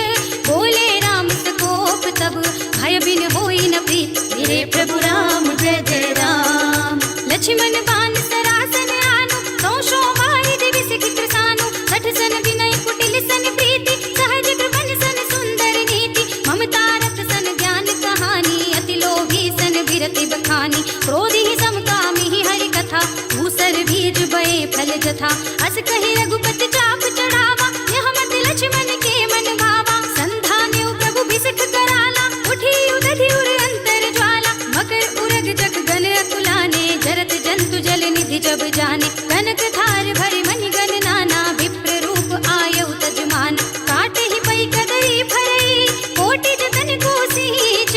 बोले राम सकोप तब भय बिन होई न प्रीत मेरे प्रभु राम जय जय राम लक्ष्मण बान सरासन आनु सौशो वारि दिवि सिखित सानु सठ सन विनय कुटिल सन प्रीति सहज कृपन सन सुंदर नीति ममता रत सन ज्ञान कहानी अति लोभी सन विरति बखानी क्रोधी समकामी हरि कथा भूसर बीज बये फल जथा अस कहि रघुपति चाप चढ़ावा यह मत लक्ष्मण के मन भावा संधान्यु प्रभु बिसख कराला उठी उदधि उर अंतर ज्वाला मकर उरग जग गन अकुलाने जरत जंतु जल निधि जब जाने जाने। कनक थार भरे मणिगण नाना, विप्र रूप आयौ तजमान। काटे ही पै कदरी फरई, कोटि जतन को सींच।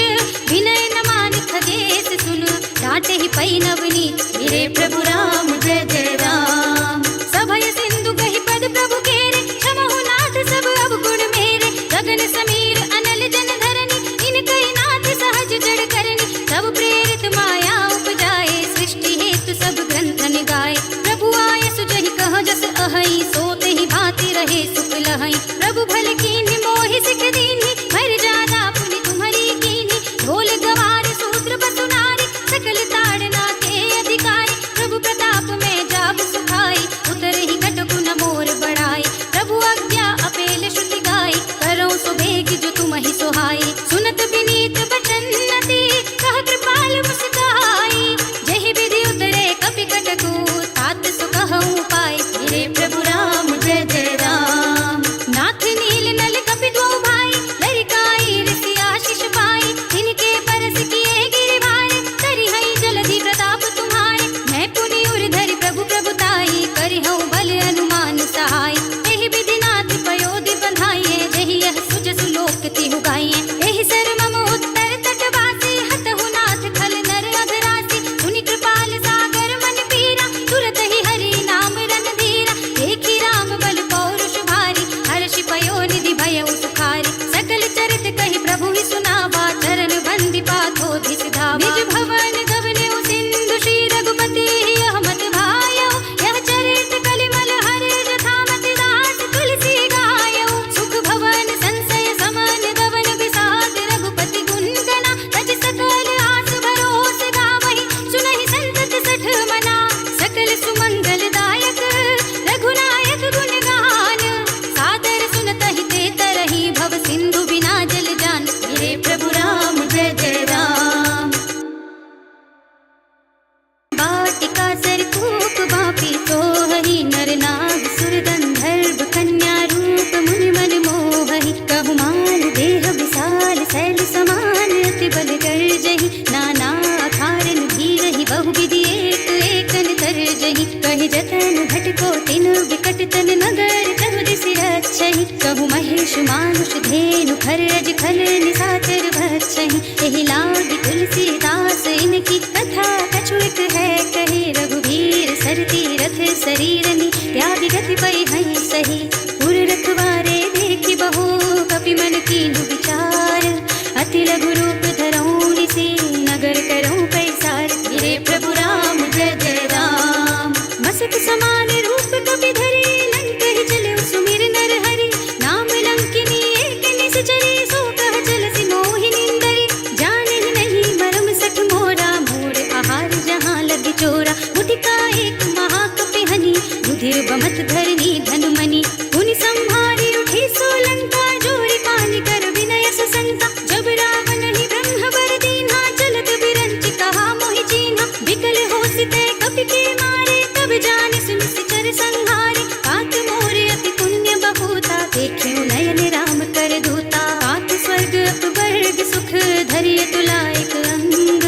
विनय न मान खगेश सुन, डांटे ही पै नवनीत। मेरे प्रभु राम जय जय राम। सभय सिंधु कहि पद प्रभु केरे, क्षमहु नाथ सब अवगुण मेरे। गगन समीर अनल जन धरनी, इनकै नाथ सहज जड़ करनी। सब प्रेरित माया उपजाए, सृष्टि हेतु सब ग्रंथन गाए। प्रभु आय सुजहि कह जस अहै, सोते ही भांति रहे सुख लहै। प्रभु भल कीन्हि मोहि सिख दीन्हि, मर जादा पुनि तुम्हरी कीन्हि। ढोल गवार सूत्र बसु नारी, सकल ताड़ना के अधिकारी। प्रभु प्रताप में जाब सुखाई, उतरहि कटकु न मोर बढ़ाई। प्रभु आज्ञा अपेल श्रुति गाई, करौ सो बेग जो तुमहि सोहाई। सुनत विनीत बचन नति, कह कृपाल मुस्काई। जहि विधि उतरे कपि कटकु, तात सो कहउँ पाई। मेरे प्रभु राम जय जय राम। नाथ नील नल कपि द्वौ भाई, लरिकाई ऋषि आशीष पाई। तिनके परस किए गिरिवार, करिहै जलधि प्रताप तुम्हारे। मैं पुनि उर धरि प्रभु प्रभुताई, करिहउँ बल अनुमान सहाय। एहि विधि नाथ पयोधि बंधाइए, जहि यह सुजसु लोक तिहु गाइए। एहि सर मम उत्तर तटवासी, हतहु नाथ खल नर अधरासी। सुनि कृपाल सागर मन पीरा, तुरत ही हरि नाम रणधीरा। देखि राम बल पौरुष भारी, हर्षि पयोनिधि भयउ सुखारी। सकल चरित कहि प्रभु ही सुनावा, चरण बंदी पाथोधि सिधावा। निज भवन गवनेउ सिंधु, श्री रघुपति यह मत भायौ। यह चरित कलिमल हरे, जथा मति दास तुलसी गायौ। सुख भवन संशय समन, गवन विषाद रघुपति गुण गना। तज सकल आस भरोस गावहि, सुनहि संतत सठ मना। सकल सुमंगल दायक, रघुनायक गुण गान। सादर सुनतहि ते तरहि, भव सिंधु बिना जल जान। मेरे प्रभु राम जय जय राम। वाटिका सरकूप बापी सोहहि, नर नाग सुर गंधर्व कन्या रूप मुनि मन मोहहि। कहु मान देह विशाल शैल समान, अति बल गर्जहि। नाना अखारन भीरहि, बहु विधि एक एकन तरजहि। कहि जतन घटको तिन विकट तन, नगर कहु दिसि रक्षहि। कहु महेश मानुष धेनु, खर अज खल निशाचर भक्षहि। एहि लागी तुलसीदास, इनकी कथा कछु एक है कहे। रघुवीर सर तीरथ शरीरनि, त्यागी गति पै हई सही। पुर रखवारे देखि बहु, कपि मन कीन्हु विचार। अति लघु रूप धरऊँ निसी, नगर करऊँ पैसार। मेरे प्रभु राम जय जय राम। मसक समान रूप कपि धरे, लंकहि चलेउ सुमिर नर हरि। नाम लंकिनी एक निश्चरी, सो कह चलसि मोहि निंदरि। जानहि नहीं मरम सठ मोरा, मोर आहार जहाँ लग चोरा। मुटिका एक महाकपि हनि, रुधिर बमत धरनी धनुमनि। पुनि संहारी उठी सोलंका, जोरि पानि कर विनय सशंका। जब रावण ही ब्रह्म बर दीन्हा, चलत बिरंचि कहा मोहि चीन्हा। विकल होसि ते कपि के मारे, तब जानि सुनि सिचर संहारे। तात मोर अति पुण्य बहुता, देखियो नयन राम कर दूता। तात स्वर्ग अपवर्ग सुख, धरिय तुलायक अंग।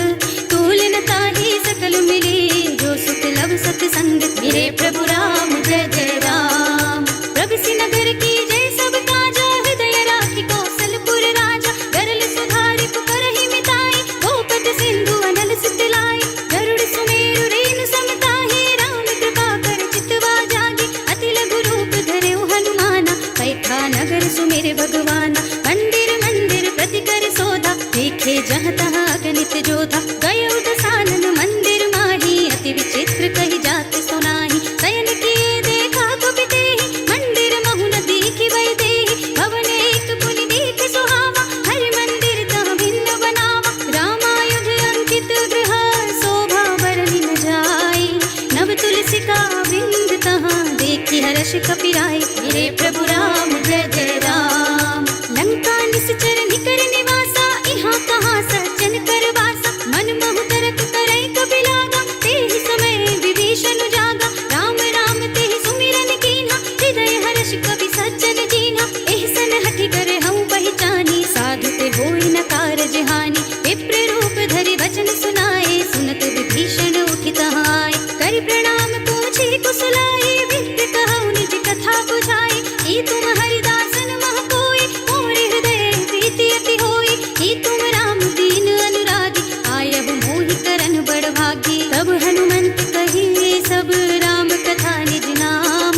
तूल न ताहि सकल मिले, जो सुख लब सतसंग। मेरे प्रभु राम जय जय राम। प्रभु नगर की जय सब काजा, हृदय राखी कौशलपुर राजा। गरल सुधारि पुकारहि मिताई, गोपद सिंधु अनल सित लाई। गरुड़ सुमेरु रेनु समताहि, राम कृपा कर चितवा जागी। अति लघु रूप धरेउ हनुमाना, पैठा नगर सुमिर भगवाना। मंदिर मंदिर प्रति कर सोधा, देखे जहाँ तहाँ अगणित जोधा। गयउ दसानन मंदिर माही, अति विचित्र कहि जात सुनाही। शयन किए देखा कपि तेहि, मंदिर महु न देखि वै देहि। भवन एक पुनि देख सुहावा, हरि मंदिर तह भिन्न बनावा। रामायुध अंकित गृह, शोभा बरनि न जाई। नव तुलसिका वृंद तहाँ, देखि हर्ष कपिराई। मेरे प्रभु राम जय जय राम। लंका निश्चर निकर निवासा, इहाँ कहाँ सज्जन कर वासा। मन मोहु तरत करई कपि लागा, तेहि समय विभीषण जागा। राम राम तेहि सुमिरन कीन्हा, हृदय हर्ष कपि सज्जन जीन्हा। एहसन हठि कर हऊँ पहचानी, साधु ते होई न कारज हानि। विप्र रूप धरि वचन सुनाए, सुनत विभीषण उठि तहाँ आए। करि प्रणाम पूछि कुशलाई विद्य कहु निज कथा बुझाई। ई तुम हरिदासन मह कोई मोरे हृदय प्रीति अति होई। ई तुम राम दीन अनुरागी आयब मोहि करन बड़ भागी। तब हनुमंत कहिए सब राम कथा निज नाम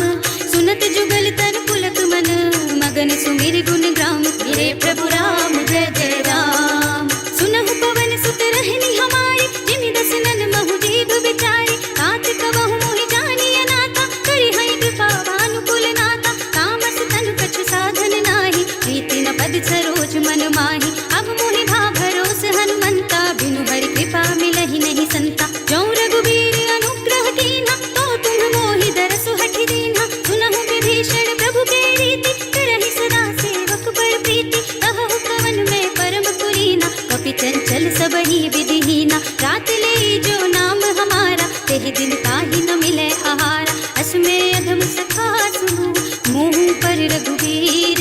सुनत जुगल तन पुलक मन मगन सुमिर गुण ग्राम। मेरे प्रभु राम जय जय राम सुनहु पवन सुत रहनी हमारी। जिमि दस नन महु जीव बिचारी तात कबहु मोहि जानिय नाता। करि हरि कृपा भानुकुल नाता तामस तनु कछु साधन नाही। प्रीति न पद सरोज मन माही अब मोहि भा भरोस हनुमंता। बिनु हरि कृपा मिलहि नहीं संता। जौ रघुबीर अनुग्रह कीन्हा तो तुम मोहि दरसु हठि दीन्हा। सुनहु विभीषण प्रभु के रीति करहि सदा सेवक बड़ प्रीति। कहु कवन में परम पुरीना कपि चंचल सबहि विधिहीना। रात ले जो नाम हमारा तेहि दिन ताहि न मिले आहारा। अस में अधम सखा सुनु मुँह पर रघुवीर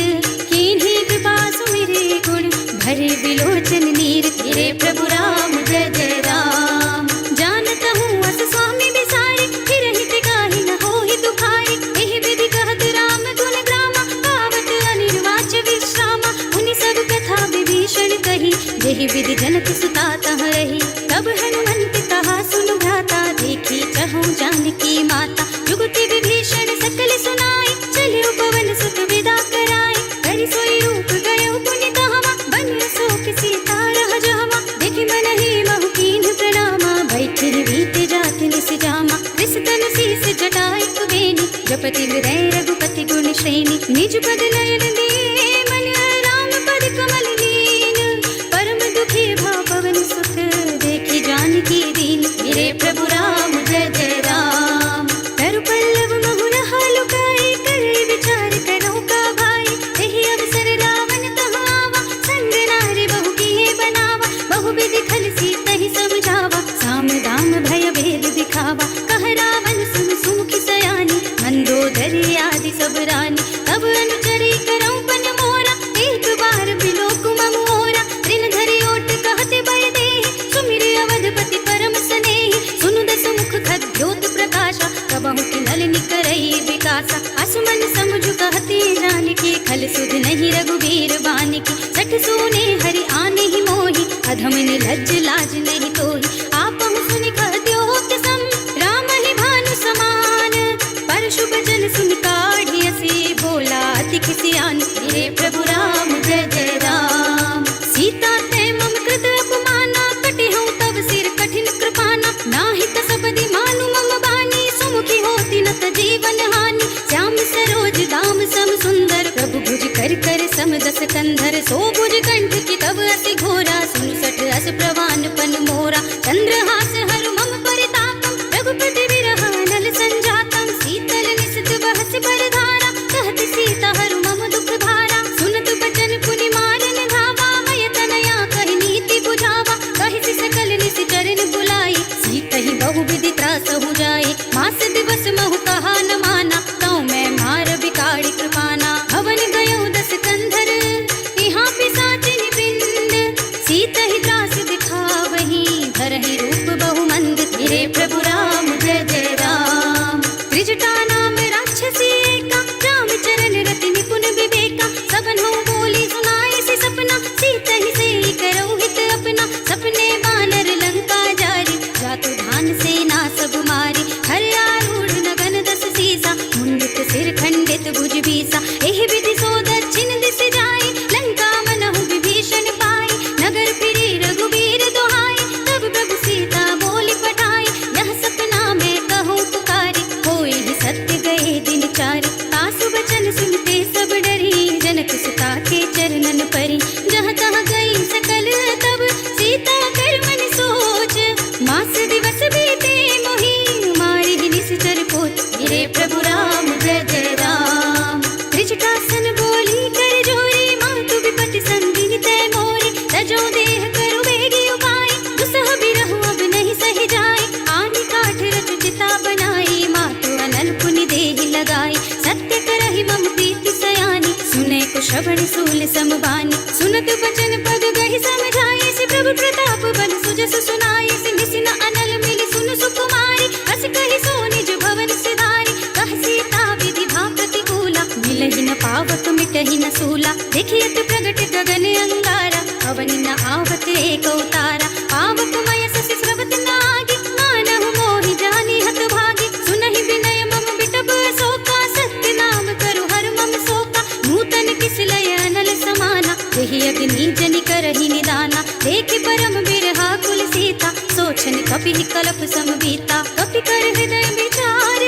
कीन्ही कृपा सुमिरे गुण भरे बिलोचन नीर। मेरे प्रभु राम जय जय राम जानत हूँ अस स्वामी बिसारे। फिर हित गाहि न होहि दुखारी। एहि विधि कहत राम गुण ग्रामा पावत अनिर्वाच विश्रामा। मुनि सब कथा विभीषण कही जेहि विधि जनक सुता तह रही। तब हनुमंत कहा सुनु भ्राता देखी चहु जानकी माता। जुगति विभीषण सकल सुनाई चले पवन सुत विदा कराई। करि सोई रूप गयो पुनि कहवा बन सोख सीता रह जहवा। देखि मनहि महु कीन्ह प्रणामा बैठि बीते जात निस जामा। कृस तनु शीस जटाई कुबेनी जपति हृदय रघुपति गुण श्रेणी। निज पद नयन दिए मन राम पद कमल लीन। परम दुखी भा पवन सुत देखि जानकी दीन। मेरे प्रभु राम जय जय राम तरु पल्लव महु रहा लुकाई। करे विचार करो का भाई एहि अवसर रावण तह आवा। संग नारी बहु किए बनावा बहु विधि खल सीतहि समझावा। साम दाम भय भेद दिखावा कह रावण सुन सुमुखी सयानी। मंदोदरी आदि सब रानी तब अनुचरी करौ पन मोरा। एक बार बिलोक मम मोरा ऋण धरि ओट कहते भय देहि। सुमिर अवधपति परम स्नेहि सुनु दस मुख खद्योत प्रकाशा। कबहु किन्नल निकरई विकासा असमन समझु कहते जानकी। खल सुध नहीं रघुबीर बानिकी सठ सोने हरि आने ही मोहि। अधम निलज्ज लाज नहीं तोहि आपहु सुनि कहद्योत सम। राम ही भानु समान परशु बचन सुनि काढ़ी असी बोला अति किसियान। मेरे प्रभु राम जय जय राम सीता ते मम कृत अपमाना। कटिहउँ तब सिर कठिन कृपाना नाहि कसपदि मानु मम बानी। सुमुखी होती न त जीवन हानि श्याम सरोज दाम सम सुंदर। प्रभु भुज कर कर सम दस कंधर सो भुज कंठ की तब अति घोरा। सुनु सठ अस प्रवान पन मोरा चंद्रहास हरु मम परितापम। रघुपति विरह नल संजातम शीतल निसित बहस बरधारा। कहत सीता हरु मम दुख भारा सुनत बचन पुनि मारन धावा। मय तनया कहि नीति बुझावा कहि सकल निस चरण बुलाई। सीतहि बहु विधि त्रास हो जाए मास दिवस महु कहा न माना। तौ मैं मार बिकाड़ी कृपाना भवन गयो दस कंधर। यहाँ पिशाचिनि वृंद सीतहि त्रास दिखावहि धरहि रूप बहु मंद। मेरे प्रभु राम जय जय राम त्रिजटा नाम राक्षसी एका। राम चरण रति निपुण विवेका सबन हो बोली सुनाए से सपना। सीतहि से करो हित अपना सपने बानर लंका जारी। जातु धान सेना सब मारी हर आरूढ़ नगन दस सीसा। मुंडित सिर खंडित भुज बीसा एहि विधि सो दक्षिण दिस जाई। लंका मनहु विभीषण पाई नगर फिरे रघुबीर दुहाई। तब प्रभु सीता बोली पठाई यह सपना मैं कहूँ पुकारी। होई ही सत्य गए दिन चारि तासु बचन सुनते सब डरी। जनक सुता के चरणन परी जहाँ तहाँ गई सकल तब। सीता कर मन सोच मास दिवस बीते मोहि मारी ही निश्चर पोत। मेरे प्रभु राम जय जय राम त्रिजटासन बोली कर जोरी। मातु विपति संगिनी तय मोरी तजो देह करु बेगी उपाय। दुसह बिरहु अब नहीं सहि जाय आनि काठ रचु चिता बनाई। मातु अनल पुनि देहि लगाई सत्य करहि मम प्रीति सयानी। सुने को श्रवण सूल समबानी सुनत बचन पद गहि समझाई। से प्रभु प्रताप बल सुजस सुनाई। से निसिन अनल मिली सुन सुकुमारी अस कहि सो निज भवन सिधा। देखियत प्रगट गगन अंगारा, अवन न आवत एक अवतारा। पावक मय ससि स्रवत नागी, मानहु मोहि जानी हत भागी। सुनहि विनय मम बिटप शोका, सत्य नाम करु हर मम शोका। नूतन किस लय अनल समाना, देहि अग्नि जनि करहि निदाना। देखि परम बिरहा कुल सीता, सोचन कपि कलप समबीता। कपि कर हृदय विचार,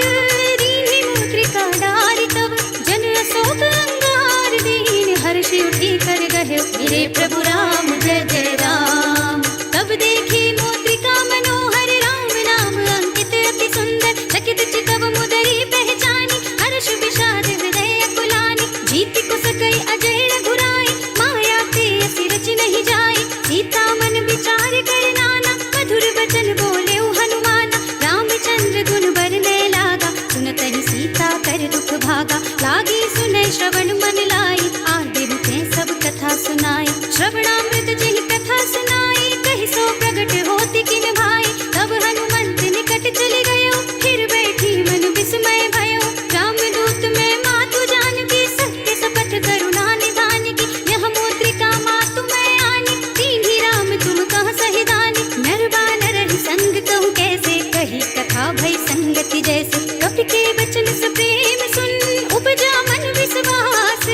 दीन्हि मुद्रिका डारि तब। जन अशोक अंगार, दीन हर्षि उठी कर गहे, मेरे प्रभु राम जय जय राम। तब देखी मुद्रिका मनोहर, राम नाम अंकित अति सुंदर। चकित चितव मुदरी पहचानी, हर्ष विषाद हृदय अकुलानी। जीति को सकई अजय रघुराई, माया ते असी रचि नहीं जाई। सीता मन विचार कर नाना, मधुर वचन बोले हनुमाना। रामचंद्र गुण बरने लागा, सुनतहि सीता कर दुख भागा। लागी सुनै श्रवण मन लाई, आदि रुके सब कथा सुनाई। श्रवणामृत जहि कथा सुनाई, कहि सो प्रगट होति किन भाई। तब हनुमंत निकट चले गयो, फिर बैठी मन विस्मय भयो। रामदूत में मातु जानकी, सत्य सपथ करुणा निधान की। यह मुद्रिका मातु मैं आनी, दीन्हि राम तुम कह सहि दानी। नर बानर ही संग कहूँ कैसे, कही कथा भई संगति जैसे। कपि के वचन सप्रेम सुन, उपजा मन विश्वास।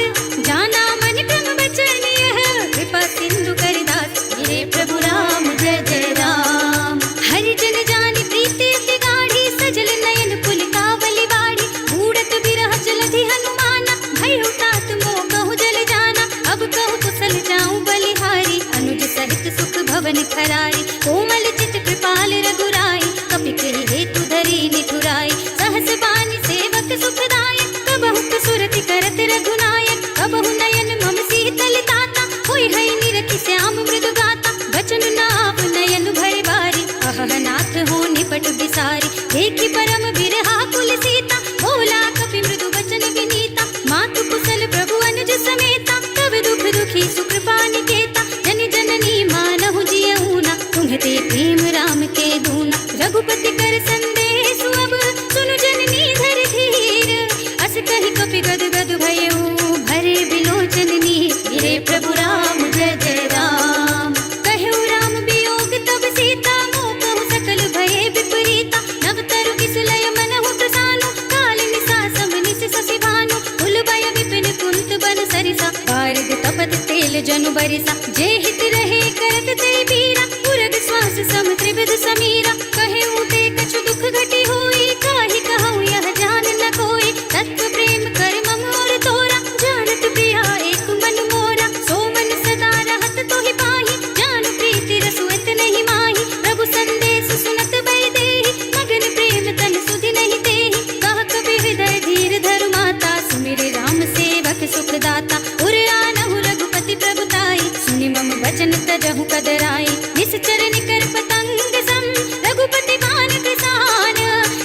जाना मन क्रम वचन यह, कृपा सिंधु करिदास। मेरे प्रभु राम जय जय राम। हरि जन जानि प्रीति अति गाढ़ी, सजल नयन पुलकावली बाढ़ी। मूढ़त बिरह जलधि हनुमाना, भयउ तात मोह कहु जल जाना। अब कहु कुशल जाऊं बलिहारी, अनुज सहित सुख भवन खराई। कोमल चित कृपाल रघुराई, कपि कहि हेतु धरी निठुराई। सहस बानी सेवक सुखदायक, कबहु कसुरति करत रघुनायक। कबहु नयन मम शीतल ताता, होय हय निरखि श्याम मृदु गाता। बचन नाव नयन भरि बारी, अहनाथ हो निपट बिसारी। देखि परम बिरहा कुल सीता, बोला कपि मृदु वचन विनीता। मातु कुशल प्रभु अनुज समेता, तब दुख दुखी सुकृपा निकेता। जन जननी मानहु जियऊना, तुम्हते प्रेम राम के दूना। रघुपति कर संदेश अब, सुनु जननी धर धीर। अस कहि कपि गद गद भयऊ, भरे बिलोचन नीर। मेरे प्रभु राम जय जय राम। कहऊ राम वियोग तब सीता, मोह कहु सकल भये विपरीता। नव तरु किस लय मनहु प्रसानो, काल निसा समनिस शशि भानु। उलबय विपिन कुंत बन सरिसा, बारिद तपत तेल जनु बरिसा। जे हित रहे करत ते बीरा, उरग श्वास सम त्रिविध समीरा। कहे ऊते कछु दुख घटी होई, काहि कहूँ यह जान न कोई। तत्व प्रेम कर मम और तोरा, जानत प्रिया एक मन मोरा। सो मन सदा रहत तोहि पाही, जान प्रीति रसुअत नहीं माही। प्रभु संदेश सुनत बै देहि, मगन प्रेम तन सुधि नहीं तेहि। कह कबि हृदय धीर धरु माता, सुमिरि राम सेवक सुख दाता। उर आनहु रघुपति प्रभुताई, सुनि मम वचन तजहु कदराई। निश्चर निकर पतंग सम, रघुपति बान कृसान।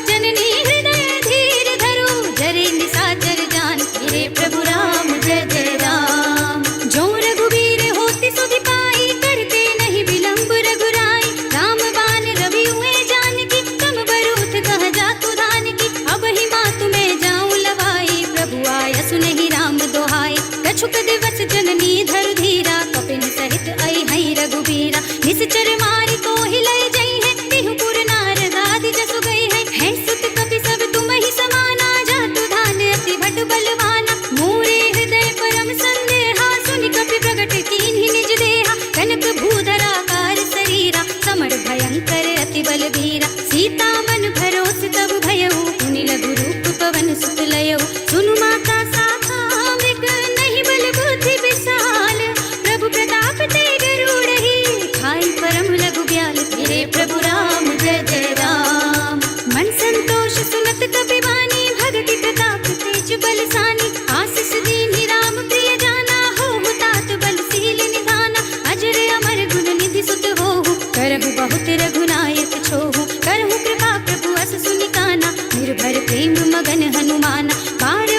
जननी हृदय धीर धरु, जरे निशाचर जान। मेरे प्रभु राम जय जय राम। जो रघुवीर होति सुधि पाई, करते नहीं विलंब रघुराई। राम बान रवि हुए जानकी, तम बरूथ कह जातु धानकी। अब ही मातु में जाऊं लवाई, प्रभु आय सुनहि राम दोहाई। कछुक दिवस जननी धरु धीरा, कपिन सहित आई हई रघुबीरा। निश्चर मारी को हिलय जई है, तिहु पुर नार गादि जसु गई है। है सुत कपि सब तुम ही समाना, जातु धान अति भट बलवाना। मोरे हृदय परम संदेहा, सुनि कपि प्रगट कीन्हि निज देहा। कनक भूधरा कार शरीरा, समर भयंकर अति बलबीरा। सीता मन भरोस तब भयऊ, पुनि लघु रूप पवन सुत लयऊ। सुनु माता शाखा मृग, नहीं बल बुद्धि विशाल। प्रभु प्रताप ते गरुड़हि, खाई परम लघु ब्याल। मेरे प्रभु राम जय जय राम। मन संतोष सुनत कपि वानी, भगति प्रताप तेज बलसानी। आशीष दीन्हि राम प्रिय जाना, होहु तात बलशील निधाना। अजर अमर गुण निधि सुत होहु, करहु बहुत रघुनायक छोहु। करहु कृपा प्रभु अस सुनि काना, निर्भर प्रेम मगन हनुमाना। बार